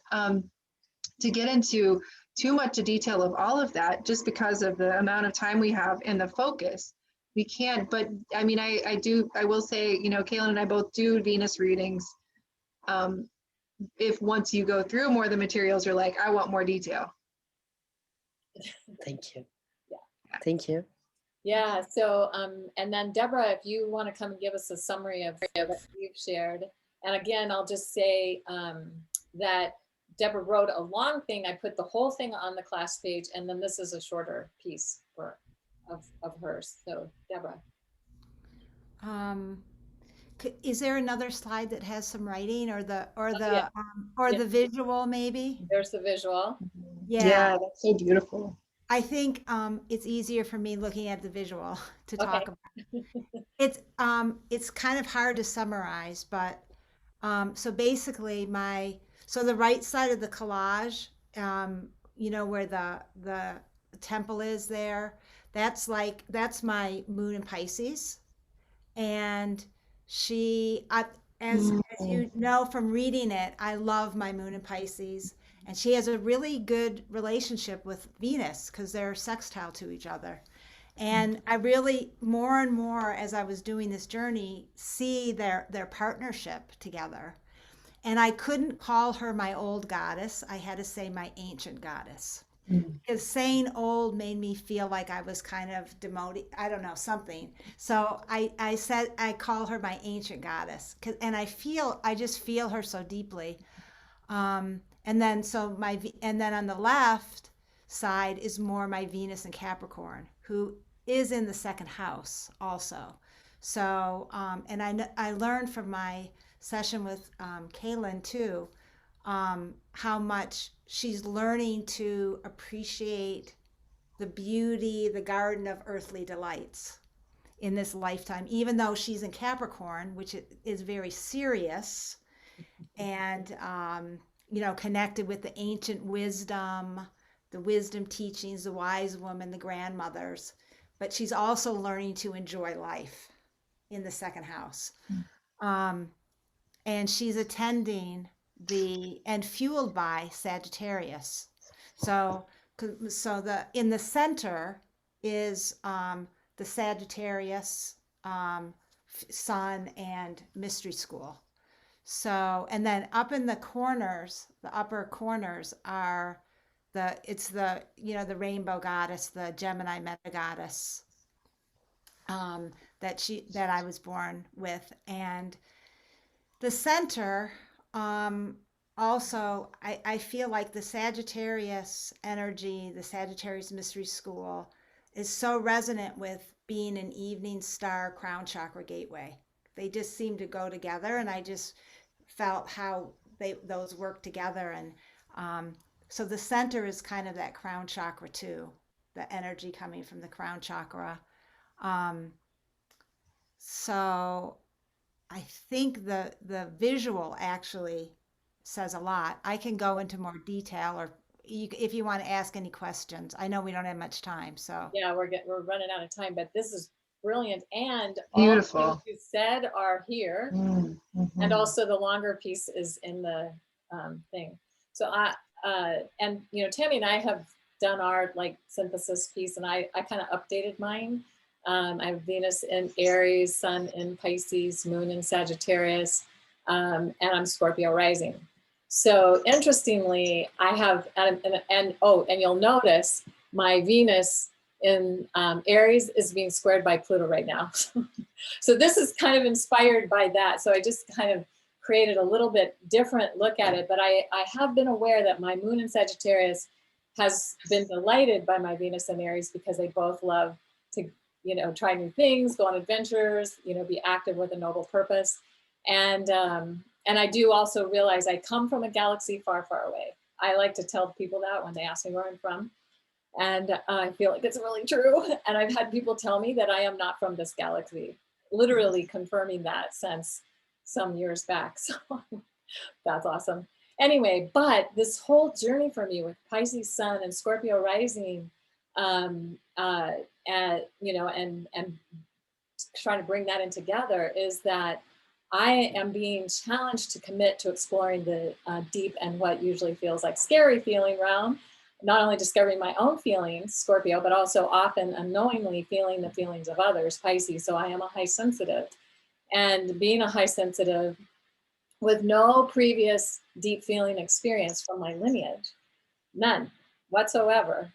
Speaker 2: To get into too much detail of all of that, just because of the amount of time we have and the focus, we can't. But I mean, I will say, you know, Kaylin and I both do Venus readings. If once you go through more of the materials, you're like, I want more detail.
Speaker 7: Thank you.
Speaker 1: Yeah.
Speaker 7: Thank you.
Speaker 1: Yeah. So, and then Deborah, if you want to come and give us a summary of what you've shared. And again, I'll just say that Deborah wrote a long thing. I put the whole thing on the class page, and then this is a shorter piece of hers. So Deborah.
Speaker 9: Is there another slide that has some writing or the
Speaker 1: Yeah. Yeah.
Speaker 9: the visual maybe?
Speaker 1: There's the visual.
Speaker 9: Yeah,
Speaker 2: That's so beautiful.
Speaker 9: I think it's easier for me looking at the visual to
Speaker 1: Okay.
Speaker 9: talk about. It's kind of hard to summarize, but so basically so the right side of the collage, you know, where the temple is there, that's my moon in Pisces. And as you know from reading it, I love my moon in Pisces. And she has a really good relationship with Venus because they're sextile to each other. And I really, more and more as I was doing this journey, see their partnership together. And I couldn't call her my old goddess. I had to say my ancient goddess. Because saying old made me feel like I was kind of demoted. I don't know, something. So I said, I call her my ancient goddess. And I just feel her so deeply. And then on the left side is more my Venus and Capricorn, who is in the second house also. So, and I learned from my session with Kaylin too, how much she's learning to appreciate the beauty, the garden of earthly delights in this lifetime, even though she's in Capricorn, which is very serious and, you know, connected with the ancient wisdom, the wisdom teachings, the wise woman, the grandmothers, but she's also learning to enjoy life in the second house. And she's attending and fueled by Sagittarius. So in the center is the Sagittarius sun and mystery school. So, and then up in the corners, the upper corners are the rainbow goddess, the Gemini meta goddess, that I was born with. And the center, also, I feel like the Sagittarius energy, the Sagittarius mystery school is so resonant with being an evening star crown chakra gateway. They just seem to go together, and I just felt how those work together. And so the center is kind of that crown chakra too, the energy coming from the crown chakra. So I think the visual actually says a lot. I can go into more detail, or if you want to ask any questions. I know we don't have much time, so.
Speaker 1: Yeah, we're running out of time, but this is brilliant, and
Speaker 2: Beautiful.
Speaker 1: all the things you said are here, and also the longer piece is in the thing. So and you know, Tammy and I have done our like synthesis piece, and I kind of updated mine. I have Venus in Aries, Sun in Pisces, Moon in Sagittarius, and I'm Scorpio rising. So interestingly, I have, and you'll notice my Venus in Aries is being squared by Pluto right now. So this is kind of inspired by that. So I just kind of created a little bit different look at it, but I have been aware that my Moon in Sagittarius has been delighted by my Venus in Aries, because they both love to, you know, try new things, go on adventures, you know, be active with a noble purpose. And I do also realize I come from a galaxy far, far away. I like to tell people that when they ask me where I'm from. And I feel like it's really true. And I've had people tell me that I am not from this galaxy, literally confirming that since some years back. So that's awesome. Anyway, but this whole journey for me with Pisces Sun and Scorpio rising, and you know, and trying to bring that in together, is that I am being challenged to commit to exploring the deep and what usually feels like scary feeling realm, not only discovering my own feelings, Scorpio, but also often unknowingly feeling the feelings of others, Pisces. So I am a high sensitive, and being a high sensitive with no previous deep feeling experience from my lineage, none whatsoever,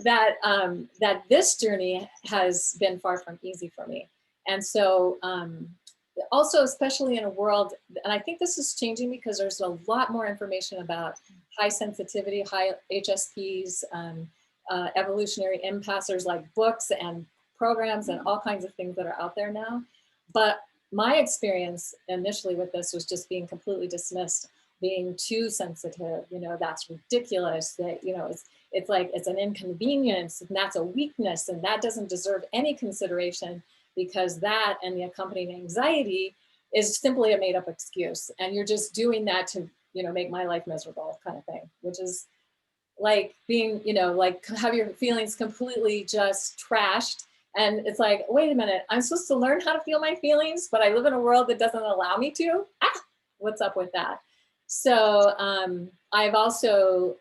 Speaker 1: that this journey has been far from easy for me. And so also, especially in a world, and I think this is changing because there's a lot more information about high sensitivity, high HSPs, evolutionary empaths. There's like books and programs and all kinds of things that are out there now. But my experience initially with this was just being completely dismissed, being too sensitive. You know, that's ridiculous. That, you know, it's like it's an inconvenience, and that's a weakness, and that doesn't deserve any consideration, because that and the accompanying anxiety is simply a made up excuse. And you're just doing that to, you know, make my life miserable kind of thing, which is like being, you know, like have your feelings completely just trashed. And it's like, wait a minute, I'm supposed to learn how to feel my feelings, but I live in a world that doesn't allow me to. What's up with that? So I've also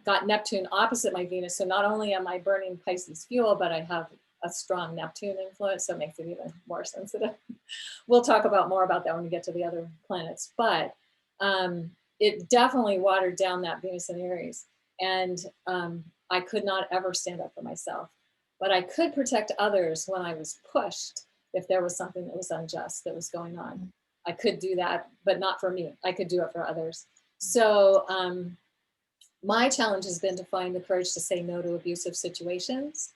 Speaker 1: got Neptune opposite my Venus. So not only am I burning Pisces fuel, but I have a strong Neptune influence, so it makes it even more sensitive. We'll talk about more about that when we get to the other planets, but it definitely watered down that Venus in Aries. And I could not ever stand up for myself, but I could protect others when I was pushed. If there was something that was unjust that was going on, I could do that, but not for me. I could do it for others. So my challenge has been to find the courage to say no to abusive situations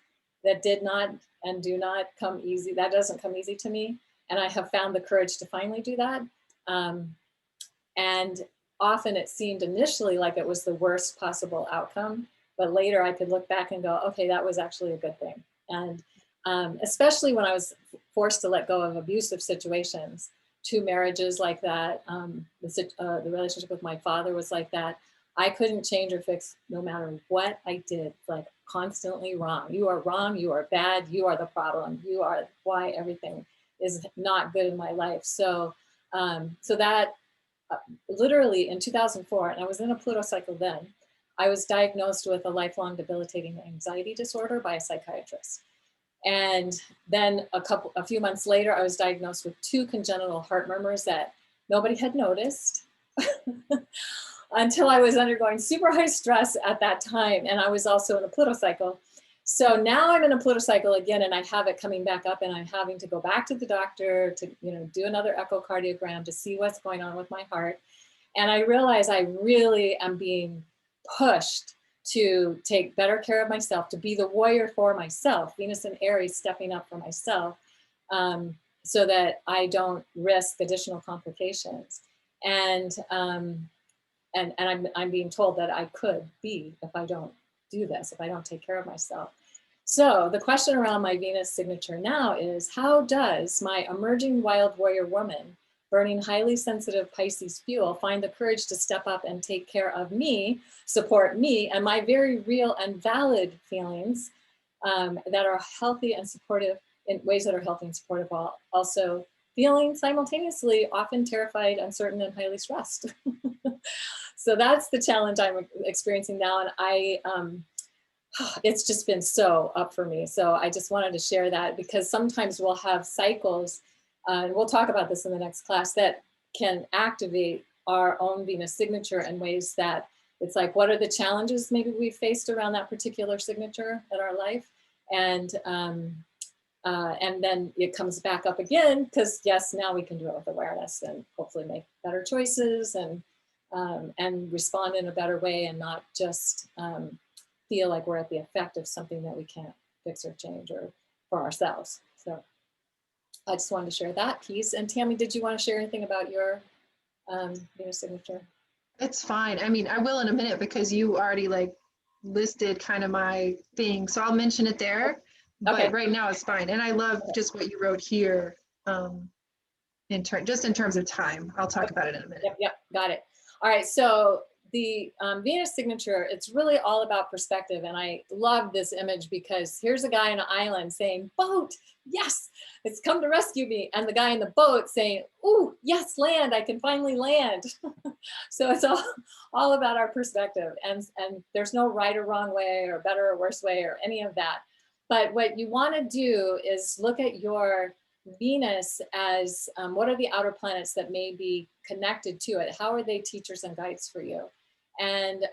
Speaker 1: that did not and do not come easy. That doesn't come easy to me. And I have found the courage to finally do that. And often it seemed initially like it was the worst possible outcome, but later I could look back and go, okay, that was actually a good thing. And especially when I was forced to let go of abusive situations, 2 marriages like that, the relationship with my father was like that. I couldn't change or fix no matter what I did, like constantly wrong. You are wrong, you are bad, you are the problem, you are why everything is not good in my life. So, so that literally in 2004, and I was in a Pluto cycle then, I was diagnosed with a lifelong debilitating anxiety disorder by a psychiatrist. And then a few months later, I was diagnosed with 2 congenital heart murmurs that nobody had noticed until I was undergoing super high stress at that time. And I was also in a Pluto cycle. So now I'm in a Pluto cycle again, and I have it coming back up, and I'm having to go back to the doctor to, you know, do another echocardiogram to see what's going on with my heart. And I realize I really am being pushed to take better care of myself, to be the warrior for myself, Venus and Aries stepping up for myself, so that I don't risk additional complications. And I'm being told that I could be if I don't do this, if I don't take care of myself. So the question around my Venus signature now is, how does my emerging wild warrior woman, burning highly sensitive Pisces fuel, find the courage to step up and take care of me, support me, and my very real and valid feelings that are healthy and supportive in ways that are healthy and supportive, while also feeling simultaneously often terrified, uncertain, and highly stressed. So that's the challenge I'm experiencing now. And it's just been so up for me. So I just wanted to share that, because sometimes we'll have cycles, and we'll talk about this in the next class, that can activate our own Venus signature in ways that it's like, what are the challenges maybe we faced around that particular signature in our life? And then it comes back up again, because yes, now we can do it with awareness and hopefully make better choices and respond in a better way, and not just feel like we're at the effect of something that we can't fix or change or for ourselves. So I just wanted to share that piece. And Tammy, did you want to share anything about your Venus signature?
Speaker 2: It's fine. I mean, I will in a minute, because you already like listed kind of my thing. So I'll mention it there, but right now it's fine. And I love just what you wrote here in terms of time. I'll talk about it in a minute.
Speaker 1: Yep, got it. All right, so the Venus signature, it's really all about perspective. And I love this image, because here's a guy on an island saying, boat, yes, it's come to rescue me. And the guy in the boat saying, ooh, yes, land, I can finally land. So it's all about our perspective. And there's no right or wrong way or better or worse way or any of that. But what you want to do is look at your Venus as what are the outer planets that may be connected to it? How are they teachers and guides for you? And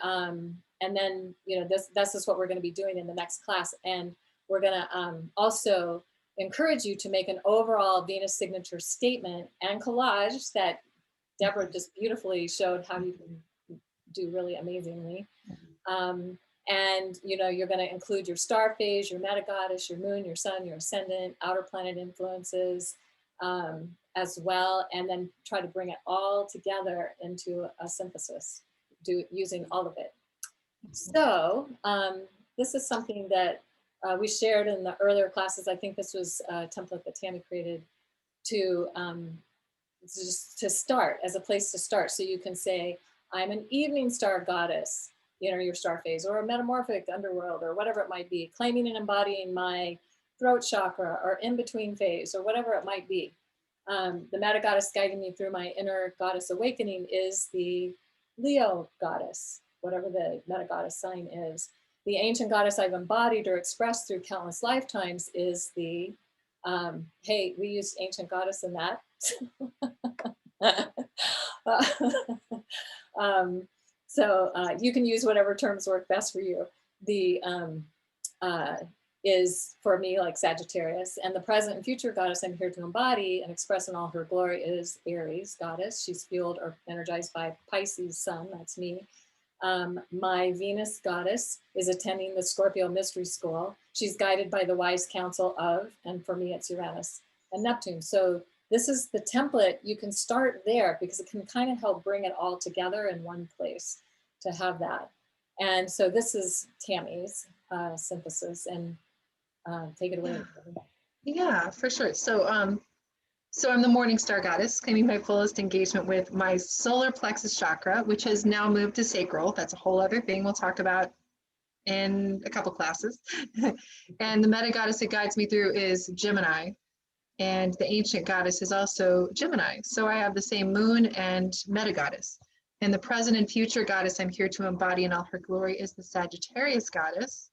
Speaker 1: then, you know, this is what we're going to be doing in the next class. And we're going to also encourage you to make an overall Venus signature statement and collage that Deborah just beautifully showed how you can do really amazingly. And you're going to include your star phase, your meta goddess, your moon, your sun, your ascendant, outer planet influences as well, and then try to bring it all together into a synthesis, using all of it. So this is something that we shared in the earlier classes. I think this was a template that Tammy created to just to start, as a place to start. So you can say, I'm an evening star goddess, your star phase, or a metamorphic underworld, or whatever it might be, claiming and embodying my throat chakra or in-between phase, or whatever it might be. The meta goddess guiding me through my inner goddess awakening is the Leo goddess, whatever the meta goddess sign is. The ancient goddess I've embodied or expressed through countless lifetimes is the, hey, we used ancient goddess in that. So you can use whatever terms work best for you. The is for me like Sagittarius, and the present and future goddess I'm here to embody and express in all her glory is Aries goddess. She's fueled or energized by Pisces sun, that's me. My Venus goddess is attending the Scorpio Mystery School. She's guided by the wise counsel of, and for me it's Uranus and Neptune. So this is the template. You can start there because it can kind of help bring it all together in one place to have that. And so this is Tammy's synthesis, and take it away.
Speaker 2: Yeah, for sure. So I'm the morning star goddess, claiming my fullest engagement with my solar plexus chakra, which has now moved to sacral. That's a whole other thing we'll talk about in a couple classes. And the meta goddess that guides me through is Gemini. And the ancient goddess is also Gemini. So I have the same moon and meta goddess. And the present and future goddess I'm here to embody in all her glory is the Sagittarius goddess.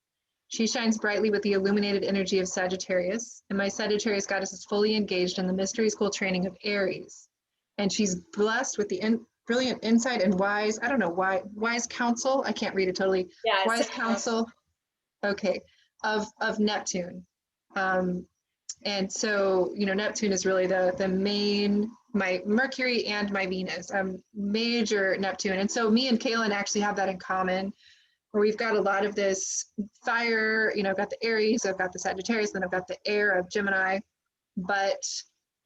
Speaker 2: She shines brightly with the illuminated energy of Sagittarius, and my Sagittarius goddess is fully engaged in the mystery school training of Aries. And she's blessed with the brilliant insight and wise counsel. I can't read it totally.
Speaker 1: Yeah,
Speaker 2: wise counsel, okay, of Neptune. And so, Neptune is really the main, my Mercury and my Venus, major Neptune. And so me and Kaylin actually have that in common, where we've got a lot of this fire, I've got the Aries, I've got the Sagittarius, then I've got the air of Gemini. But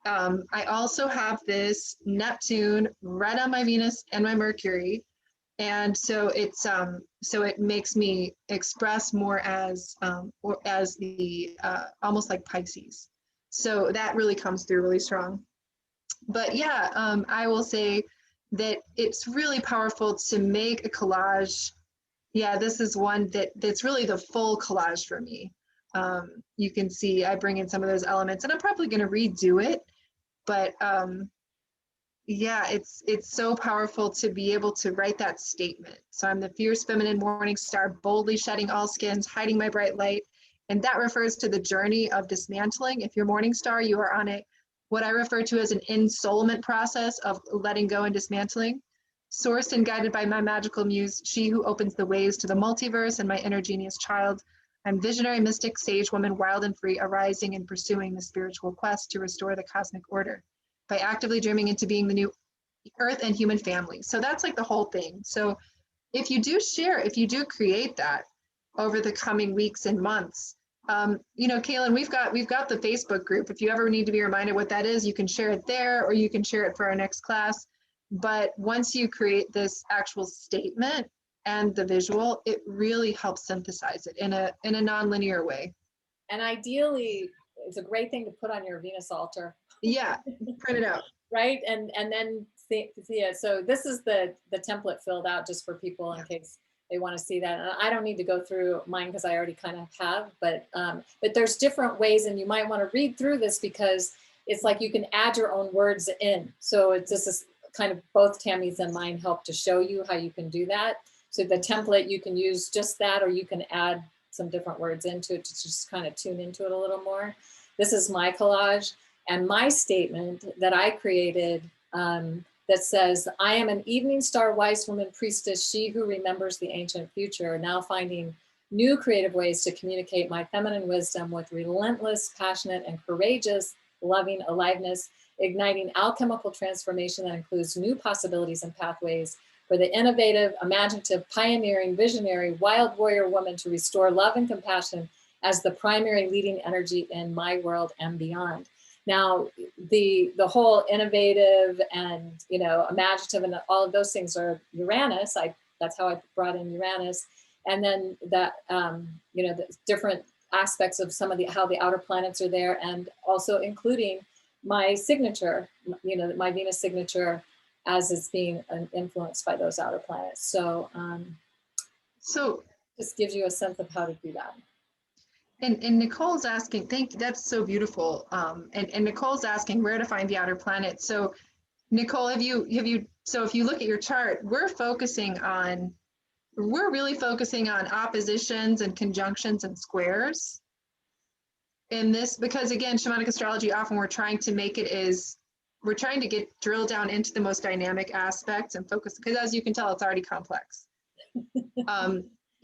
Speaker 2: I also have this Neptune right on my Venus and my Mercury. And so so it makes me express more as the almost like Pisces. So that really comes through really strong. But yeah, I will say that it's really powerful to make a collage. Yeah, this is one that's really the full collage for me. You can see I bring in some of those elements, and I'm probably going to redo it. But yeah, it's so powerful to be able to write that statement. So I'm the fierce feminine morning star, boldly shedding all skins, hiding my bright light. And that refers to the journey of dismantling. If you're morning star, you are on what I refer to as an ensoulment process of letting go and dismantling. Sourced and guided by my magical muse, she who opens the ways to the multiverse, and my inner genius child. I'm visionary, mystic, sage woman, wild and free, arising and pursuing the spiritual quest to restore the cosmic order by actively dreaming into being the new earth and human family. So that's like the whole thing. So if you do create that over the coming weeks and months, Kaylin, we've got the Facebook group. If you ever need to be reminded what that is, you can share it there, or you can share it for our next class. But once you create this actual statement and the visual, it really helps synthesize it in a non-linear way.
Speaker 1: And ideally, it's a great thing to put on your Venus altar.
Speaker 2: Yeah, print it out.
Speaker 1: Right, and then see it. So this is the template filled out just for people in case they want to see that. And I don't need to go through mine because I already kind of have, but there's different ways, and you might want to read through this because it's like you can add your own words in. So it's just kind of both Tammy's and mine help to show you how you can do that. So the template, you can use just that, or you can add some different words into it to just kind of tune into it a little more. This is my collage and my statement that I created that says, I am an evening star wise woman priestess, she who remembers the ancient future, now finding new creative ways to communicate my feminine wisdom with relentless, passionate, and courageous, loving aliveness, igniting alchemical transformation that includes new possibilities and pathways for the innovative, imaginative, pioneering, visionary, wild warrior woman to restore love and compassion as the primary leading energy in my world and beyond. Now, the whole innovative and, you know, imaginative and all of those things are Uranus. That's how I brought in Uranus. And then that, you know, the different aspects of some of how the outer planets are there, and also including my signature, you know, my Venus signature as it's being influenced by those outer planets. So,
Speaker 2: So,
Speaker 1: just gives you a sense of how to do that.
Speaker 2: and Nicole's asking, that's so beautiful. And Nicole's asking where to find the outer planets. So Nicole, so if you look at your chart, we're really focusing on oppositions and conjunctions and squares in this, because again, shamanic astrology, often we're trying to drill down into the most dynamic aspects and focus, because as you can tell, it's already complex.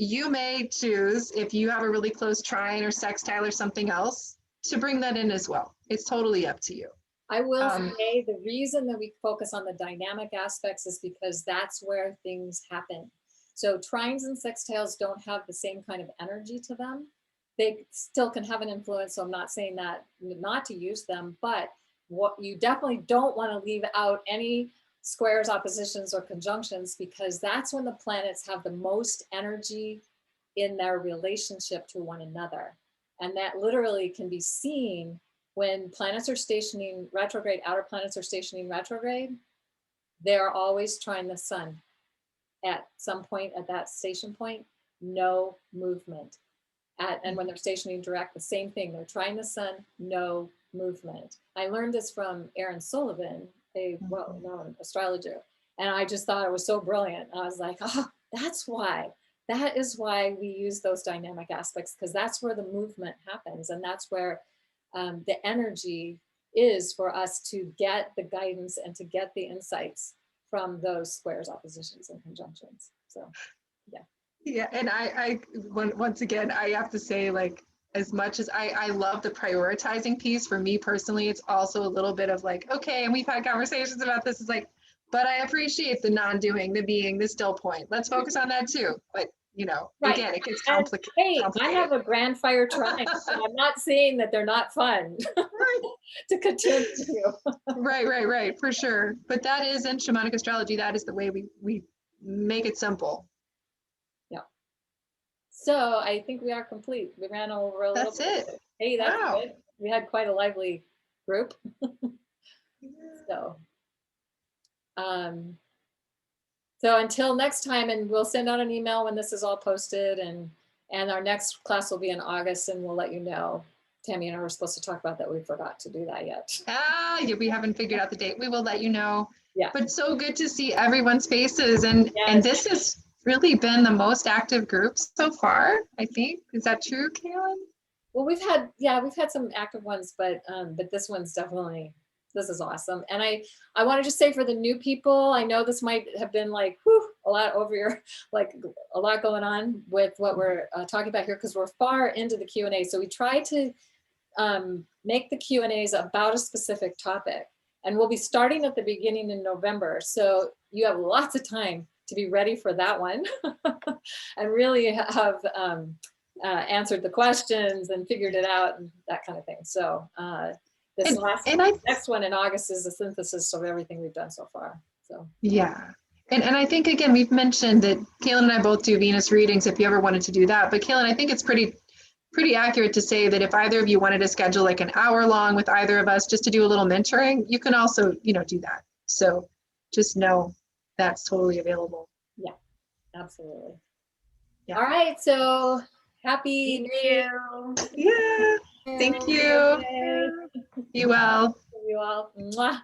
Speaker 2: You may choose, if you have a really close trine or sextile or something else, to bring that in as well. It's totally up to you.
Speaker 1: I will say the reason that we focus on the dynamic aspects is because that's where things happen. So trines and sextiles don't have the same kind of energy to them. They still can have an influence, so I'm not saying that not to use them, but what you definitely don't want to leave out any squares, oppositions, or conjunctions, because that's when the planets have the most energy in their relationship to one another. And that literally can be seen when planets are stationing retrograde, outer planets are stationing retrograde. They're always trine the sun. At some point at that station point, no movement. And when they're stationing direct, the same thing. They're trying the sun, no movement. I learned this from Aaron Sullivan, a well-known astrologer, and I just thought it was so brilliant. I was like, oh, that's why. That is why we use those dynamic aspects, because that's where the movement happens, and that's where the energy is for us to get the guidance and to get the insights from those squares, oppositions, and conjunctions. So, yeah.
Speaker 2: Yeah, and once again, I have to say, like, as much as I love the prioritizing piece, for me personally, it's also a little bit of like, okay, and we've had conversations about this, it's like, but I appreciate the non-doing, the being, the still point. Let's focus on that too. But, you know,
Speaker 1: Right.
Speaker 2: Again, it gets
Speaker 1: And,
Speaker 2: complicated.
Speaker 1: hey, I have a grand fire trine, and I'm not saying that they're not fun to continue.
Speaker 2: Right, for sure. But that is in shamanic astrology, that is the way we make it simple.
Speaker 1: So I think we are complete. We ran over a little
Speaker 2: That's
Speaker 1: bit.
Speaker 2: it.
Speaker 1: Hey, that's
Speaker 2: Wow.
Speaker 1: good. We had quite a lively group. So, so until next time, and we'll send out an email when this is all posted, and our next class will be in August, and we'll let you know. Tammy and I were supposed to talk about that. We forgot to do that yet.
Speaker 2: Yeah, we haven't figured out the date. We will let you know.
Speaker 1: Yeah.
Speaker 2: But so good to see everyone's faces, and this has really been the most active group so far, I think. Is that true, Kaylin?
Speaker 1: Well, we've had some active ones, but this one's definitely, this is awesome. And I want to just say, for the new people, I know this might have been like, whew, a lot over your, like a lot going on with what we're talking about here, because we're far into the Q&A. So we try to make the Q&As about a specific topic, and we'll be starting at the beginning in November. So you have lots of time to be ready for that one and really have answered the questions and figured it out and that kind of thing. So next one in August is a synthesis of everything we've done so far. So
Speaker 2: yeah. And I think, again, we've mentioned that Kaylin and I both do Venus readings if you ever wanted to do that. But Kaylin, I think it's pretty accurate to say that if either of you wanted to schedule like an hour long with either of us just to do a little mentoring, you can also, do that. So just know that's totally available.
Speaker 1: Yeah, absolutely.
Speaker 2: Yeah.
Speaker 1: All right. So happy New Year.
Speaker 2: Yeah. Thank you. Be well.
Speaker 1: You all. Mwah.